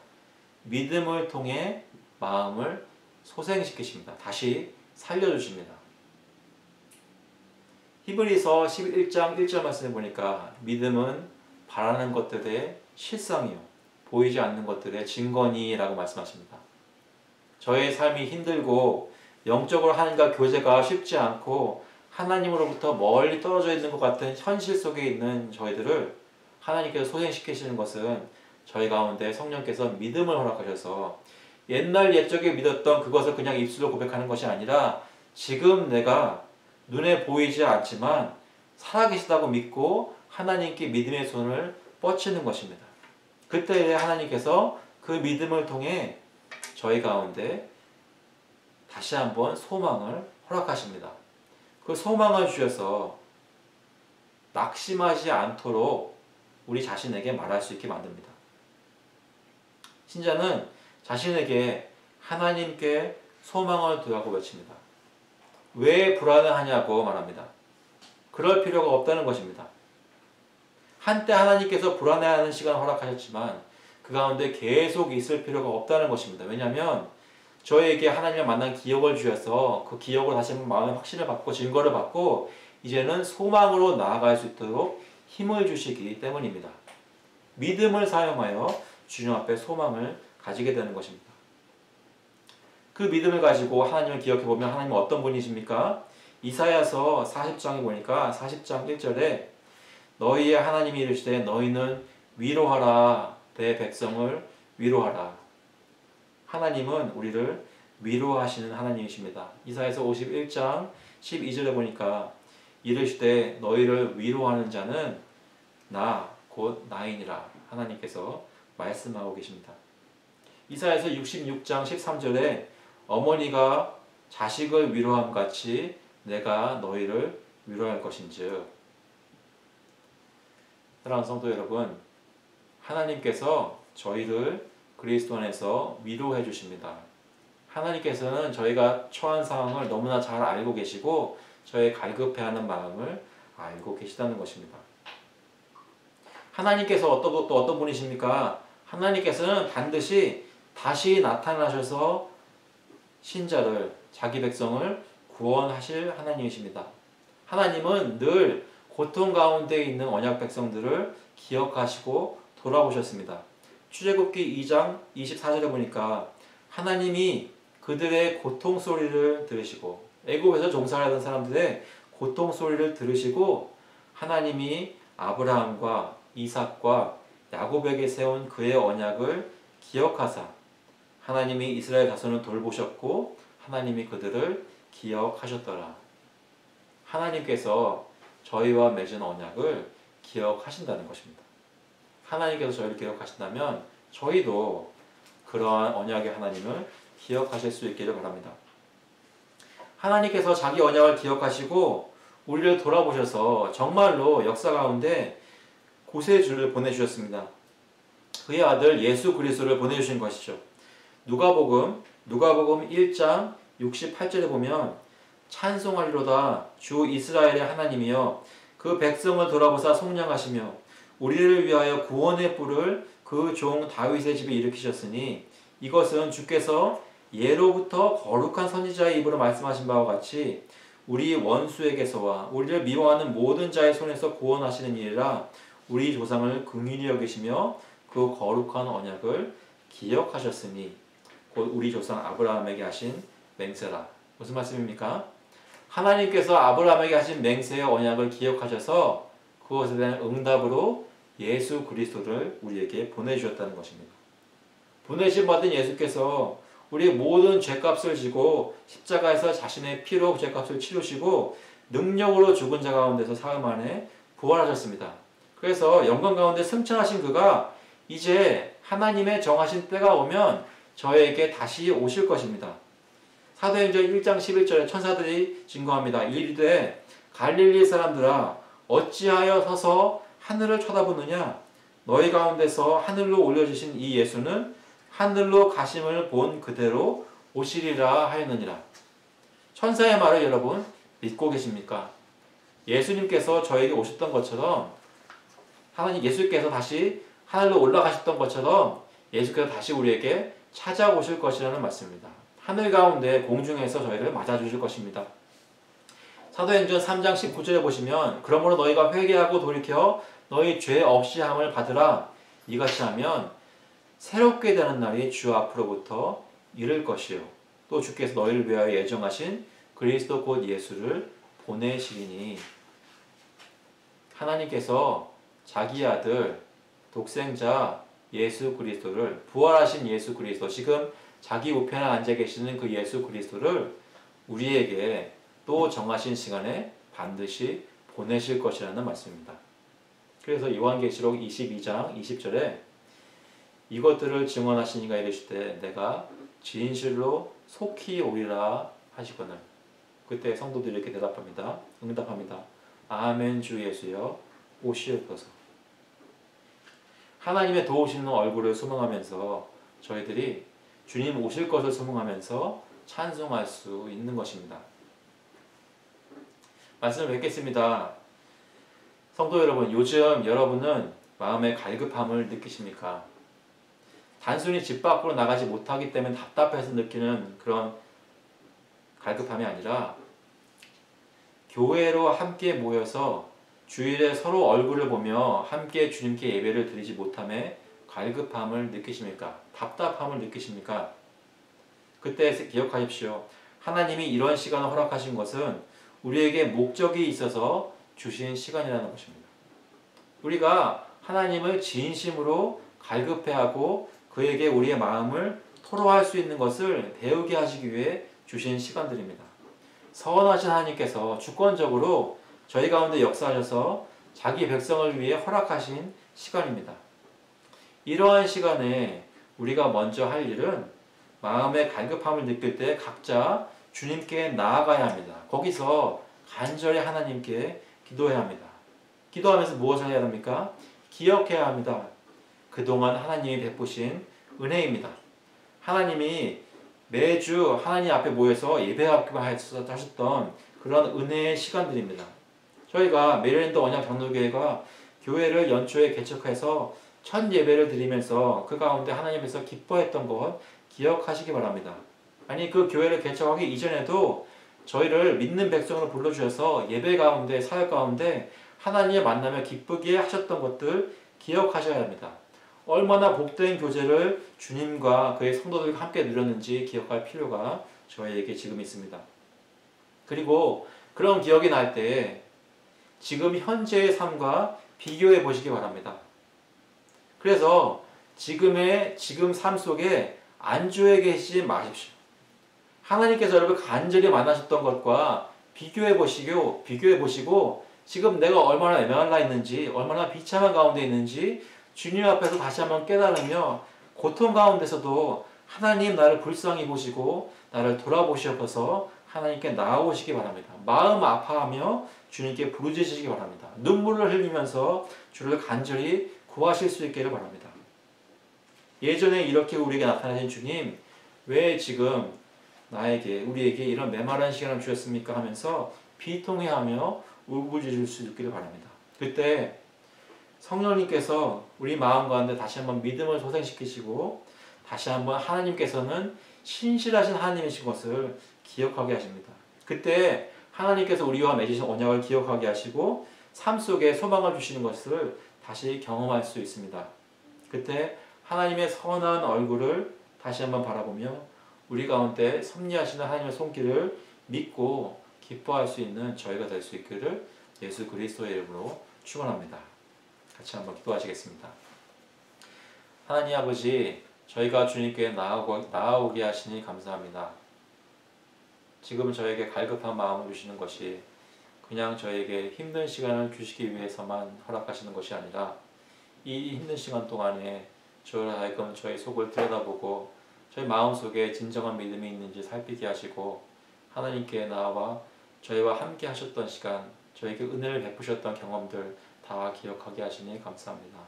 믿음을 통해 마음을 소생시키십니다. 다시 살려주십니다. 히브리서 11장 1절 말씀에 보니까 믿음은 바라는 것들의 실상이요 보이지 않는 것들의 증거니라고 말씀하십니다. 저의 삶이 힘들고 영적으로 하나님과 교제가 쉽지 않고 하나님으로부터 멀리 떨어져 있는 것 같은 현실 속에 있는 저희들을 하나님께서 소생시키시는 것은 저희 가운데 성령께서 믿음을 허락하셔서 옛날 옛적에 믿었던 그것을 그냥 입술로 고백하는 것이 아니라 지금 내가 눈에 보이지 않지만 살아계시다고 믿고 하나님께 믿음의 손을 뻗치는 것입니다. 그때 하나님께서 그 믿음을 통해 저희 가운데 다시 한번 소망을 허락하십니다. 그 소망을 주셔서 낙심하지 않도록 우리 자신에게 말할 수 있게 만듭니다. 신자는 자신에게 하나님께 소망을 두라고 외칩니다. 왜 불안해하냐고 말합니다. 그럴 필요가 없다는 것입니다. 한때 하나님께서 불안해하는 시간을 허락하셨지만 그 가운데 계속 있을 필요가 없다는 것입니다. 왜냐하면 저에게 하나님을 만난 기억을 주셔서 그 기억으로 다시 한번 마음의 확신을 받고 증거를 받고 이제는 소망으로 나아갈 수 있도록 힘을 주시기 때문입니다. 믿음을 사용하여 주님 앞에 소망을 가지게 되는 것입니다. 그 믿음을 가지고 하나님을 기억해보면 하나님은 어떤 분이십니까? 이사야서 40장에 보니까 40장 1절에 너희의 하나님이 이르시되 너희는 위로하라 내 백성을 위로하라. 하나님은 우리를 위로하시는 하나님이십니다. 이사야서 51장 12절에 보니까 이르시되 너희를 위로하는 자는 나 곧 나이니라. 하나님께서 말씀하고 계십니다. 이사야서 66장 13절에 어머니가 자식을 위로함 같이 내가 너희를 위로할 것인즉. 사랑하는 성도 여러분, 하나님께서 저희를 그리스도 안에서 위로해 주십니다. 하나님께서는 저희가 처한 상황을 너무나 잘 알고 계시고 저의 갈급해하는 마음을 알고 계시다는 것입니다. 하나님께서 또 어떤 분이십니까? 하나님께서는 반드시 다시 나타나셔서 신자를, 자기 백성을 구원하실 하나님이십니다. 하나님은 늘 고통 가운데 있는 언약 백성들을 기억하시고 돌아보셨습니다. 출애굽기 2장 24절에 보니까 하나님이 그들의 고통 소리를 들으시고 애굽에서 종살이하던 사람들의 고통 소리를 들으시고 하나님이 아브라함과 이삭과 야곱에게 세운 그의 언약을 기억하사 하나님이 이스라엘 자손을 돌보셨고 하나님이 그들을 기억하셨더라. 하나님께서 저희와 맺은 언약을 기억하신다는 것입니다. 하나님께서 저희를 기억하신다면 저희도 그러한 언약의 하나님을 기억하실 수 있기를 바랍니다. 하나님께서 자기 언약을 기억하시고 우리를 돌아보셔서 정말로 역사 가운데 구세주를 보내주셨습니다. 그의 아들 예수 그리스도를 보내주신 것이죠. 누가복음 1장 68절에 보면 찬송하리로다 주 이스라엘의 하나님이여 그 백성을 돌아보사 속량하시며 우리를 위하여 구원의 뿔을 그 종 다윗의 집에 일으키셨으니 이것은 주께서 예로부터 거룩한 선지자의 입으로 말씀하신 바와 같이 우리 원수에게서와 우리를 미워하는 모든 자의 손에서 구원하시는 일이라 우리 조상을 긍휼히 여기시며 그 거룩한 언약을 기억하셨으니 곧 우리 조상 아브라함에게 하신 맹세라. 무슨 말씀입니까? 하나님께서 아브라함에게 하신 맹세의 언약을 기억하셔서 그것에 대한 응답으로 예수 그리스도를 우리에게 보내주셨다는 것입니다. 보내신 받은 예수께서 우리의 모든 죄값을 지고 십자가에서 자신의 피로 죄값을 치르시고 능력으로 죽은 자 가운데서 사흘 만에 부활하셨습니다. 그래서 영광 가운데 승천하신 그가 이제 하나님의 정하신 때가 오면 저에게 다시 오실 것입니다. 사도행전 1장 11절에 천사들이 증거합니다. 이르되 갈릴리 사람들아 어찌하여 서서 하늘을 쳐다보느냐 너희 가운데서 하늘로 올려주신 이 예수는 하늘로 가심을 본 그대로 오시리라 하였느니라. 천사의 말을 여러분 믿고 계십니까? 예수님께서 저에게 오셨던 것처럼 하나님 예수께서 다시 하늘로 올라가셨던 것처럼 예수께서 다시 우리에게 찾아오실 것이라는 말씀입니다. 하늘 가운데 공중에서 저희를 맞아주실 것입니다. 사도행전 3장 19절에 보시면 그러므로 너희가 회개하고 돌이켜 너희 죄 없이 함을 받으라. 이같이 하면 새롭게 되는 날이 주 앞으로부터 이를 것이요 또 주께서 너희를 위하여 예정하신 그리스도 곧 예수를 보내시리니. 하나님께서 자기 아들 독생자 예수 그리스도를 부활하신 예수 그리스도 지금 자기 우편에 앉아 계시는 그 예수 그리스도를 우리에게 또 정하신 시간에 반드시 보내실 것이라는 말씀입니다. 그래서 요한계시록 22장 20절에 이것들을 증언하신 이가 이르시되 내가 진실로 속히 오리라 하시거늘. 그때 성도들이 이렇게 응답합니다. 아멘 주 예수여 오시옵소서. 하나님의 도우시는 얼굴을 소망하면서 저희들이 주님 오실 것을 소망하면서 찬송할 수 있는 것입니다. 말씀을 뵙겠습니다. 성도 여러분, 요즘 여러분은 마음의 갈급함을 느끼십니까? 단순히 집 밖으로 나가지 못하기 때문에 답답해서 느끼는 그런 갈급함이 아니라 교회로 함께 모여서 주일에 서로 얼굴을 보며 함께 주님께 예배를 드리지 못함에 갈급함을 느끼십니까? 답답함을 느끼십니까? 그때 기억하십시오. 하나님이 이런 시간을 허락하신 것은 우리에게 목적이 있어서 주신 시간이라는 것입니다. 우리가 하나님을 진심으로 갈급해하고 그에게 우리의 마음을 토로할 수 있는 것을 배우게 하시기 위해 주신 시간들입니다. 선하신 하나님께서 주권적으로 저희 가운데 역사하셔서 자기 백성을 위해 허락하신 시간입니다. 이러한 시간에 우리가 먼저 할 일은 마음의 갈급함을 느낄 때 각자 주님께 나아가야 합니다. 거기서 간절히 하나님께 기도해야 합니다. 기도하면서 무엇을 해야 합니까? 기억해야 합니다. 그동안 하나님이 베푸신 은혜입니다. 하나님이 매주 하나님 앞에 모여서 예배하기만 하셨던 그런 은혜의 시간들입니다. 저희가 메릴랜드 언약 장로교회가 교회를 연초에 개척해서 첫 예배를 드리면서 그 가운데 하나님께서 기뻐했던 것 기억하시기 바랍니다. 아니 그 교회를 개척하기 이전에도 저희를 믿는 백성으로 불러주셔서 예배 가운데 사역 가운데 하나님의 만남을 기쁘게 하셨던 것들 기억하셔야 합니다. 얼마나 복된 교제를 주님과 그의 성도들과 함께 누렸는지 기억할 필요가 저희에게 지금 있습니다. 그리고 그런 기억이 날 때 지금 현재의 삶과 비교해 보시기 바랍니다. 그래서 지금 삶 속에 안주해 계시지 마십시오. 하나님께서 여러분 간절히 만나셨던 것과 비교해 보시고 지금 내가 얼마나 메말라 있는지, 얼마나 비참한 가운데 있는지 주님 앞에서 다시 한번 깨달으며 고통 가운데서도 하나님 나를 불쌍히 보시고 나를 돌아보셔서 하나님께 나아오시기 바랍니다. 마음 아파하며 주님께 부르짖으시기 바랍니다. 눈물을 흘리면서 주를 간절히 구하실 수 있기를 바랍니다. 예전에 이렇게 우리에게 나타나신 주님, 왜 지금 우리에게 이런 메마른 시간을 주셨습니까? 하면서 비통해하며 울부짖을 수 있기를 바랍니다. 그때 성령님께서 우리 마음 가운데 다시 한번 믿음을 소생시키시고 다시 한번 하나님께서는 신실하신 하나님이신 것을 기억하게 하십니다. 그때 하나님께서 우리와 맺으신 언약을 기억하게 하시고 삶 속에 소망을 주시는 것을 다시 경험할 수 있습니다. 그때 하나님의 선한 얼굴을 다시 한번 바라보며 우리 가운데 섭리하시는 하나님의 손길을 믿고 기뻐할 수 있는 저희가 될 수 있기를 예수 그리스도의 이름으로 축원합니다. 같이 한번 기도하시겠습니다. 하나님 아버지, 저희가 주님께 나아오게 하시니 감사합니다. 지금 저에게 갈급한 마음을 주시는 것이 그냥 저에게 힘든 시간을 주시기 위해서만 허락하시는 것이 아니라 이 힘든 시간 동안에 저를 하여금 저의 속을 들여다보고 저희 마음속에 진정한 믿음이 있는지 살피게 하시고 하나님께 나와 저희와 함께 하셨던 시간, 저에게 은혜를 베푸셨던 경험들 다 기억하게 하시니 감사합니다.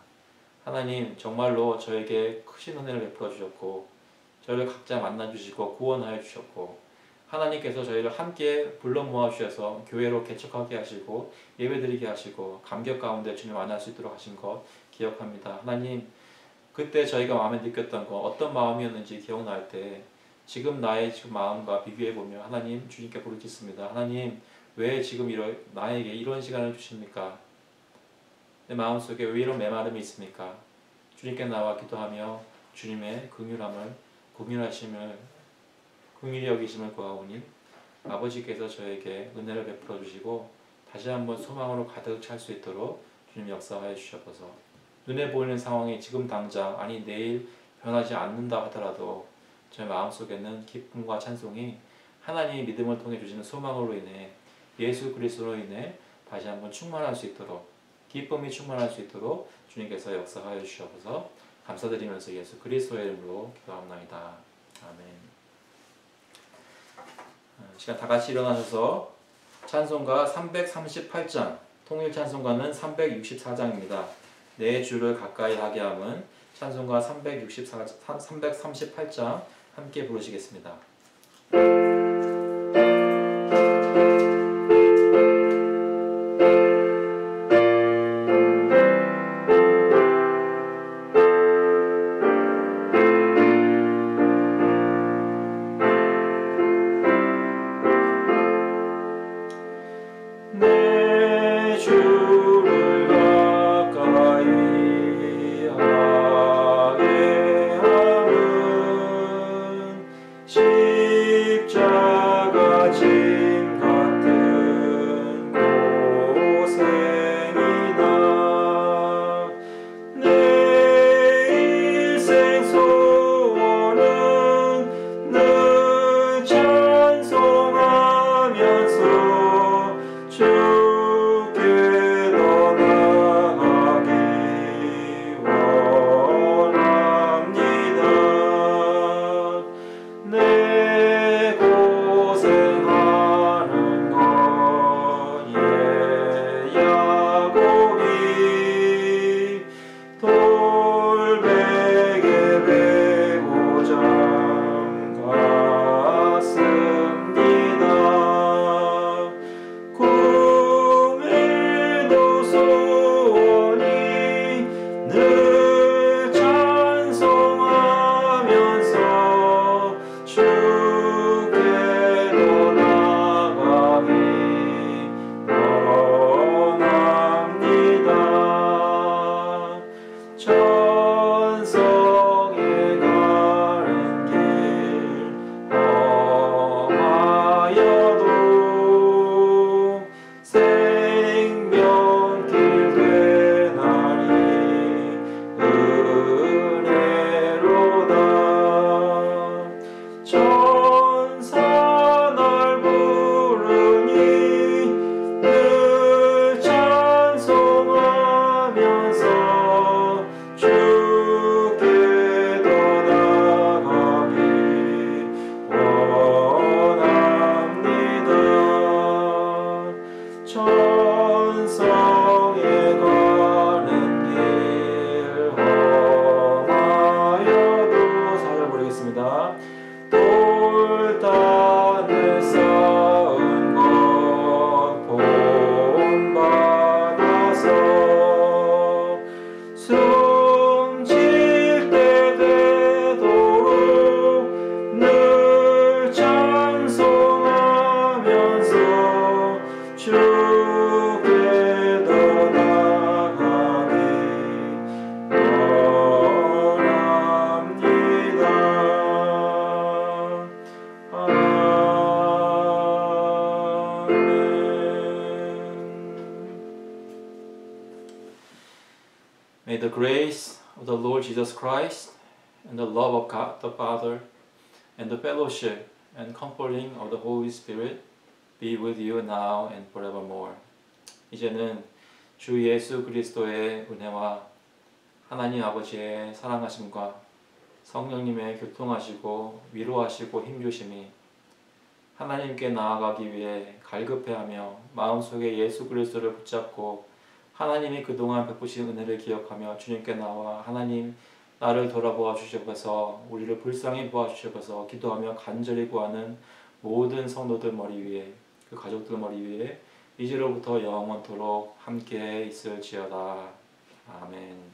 하나님, 정말로 저에게 크신 은혜를 베풀어 주셨고 저희를 각자 만나주시고 구원하여 주셨고 하나님께서 저희를 함께 불러 모아주셔서 교회로 개척하게 하시고 예배드리게 하시고 감격 가운데 주님 만날 수 있도록 하신 것 기억합니다. 하나님, 그때 저희가 마음에 느꼈던 것 어떤 마음이었는지 기억날 때 지금 나의 마음과 비교해보며 하나님 주님께 부르짖습니다. 하나님, 왜 지금 나에게 이런 시간을 주십니까? 내 마음속에 왜 이런 메마름이 있습니까? 주님께 나와 기도하며 주님의 긍휼히 여기심을 구하오니 아버지께서 저에게 은혜를 베풀어 주시고 다시 한번 소망으로 가득 찰 수 있도록 주님 역사하여 주셔서 눈에 보이는 상황이 지금 당장 아니 내일 변하지 않는다 하더라도 제 마음속에는 기쁨과 찬송이 하나님의 믿음을 통해 주시는 소망으로 인해 예수 그리스도로 인해 다시 한번 충만할 수 있도록 기쁨이 충만할 수 있도록 주님께서 역사하여 주셔서 감사드리면서 예수 그리스도의 이름으로 기도합나이다. 아멘. 시간 다 같이 일어나셔서 찬송가 338장, 통일 찬송가는 364장입니다. 내 주를 가까이 하게 함은 찬송가 338장 함께 부르시겠습니다. 십자 the grace of the Lord Jesus Christ and the love of God the Father and the fellowship and comforting of the Holy Spirit be with you now and forevermore. 이제는 주 예수 그리스도의 은혜와 하나님 아버지의 사랑하심과 성령님의 교통하시고 위로하시고 힘주심이 하나님께 나아가기 위해 갈급해하며 마음속에 예수 그리스도를 붙잡고 하나님이 그동안 베푸신 은혜를 기억하며 주님께 나와 하나님 나를 돌아보아 주시옵소서 우리를 불쌍히 보아 주시옵소서 기도하며 간절히 구하는 모든 성도들 머리 위에 그 가족들 머리 위에 이제로부터 영원토록 함께 있을지어다. 아멘.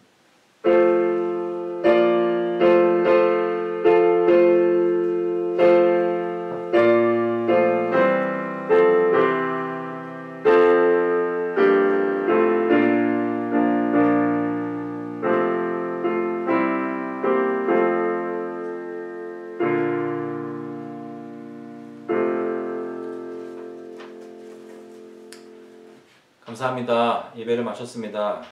감사합니다. 예배를 마쳤습니다.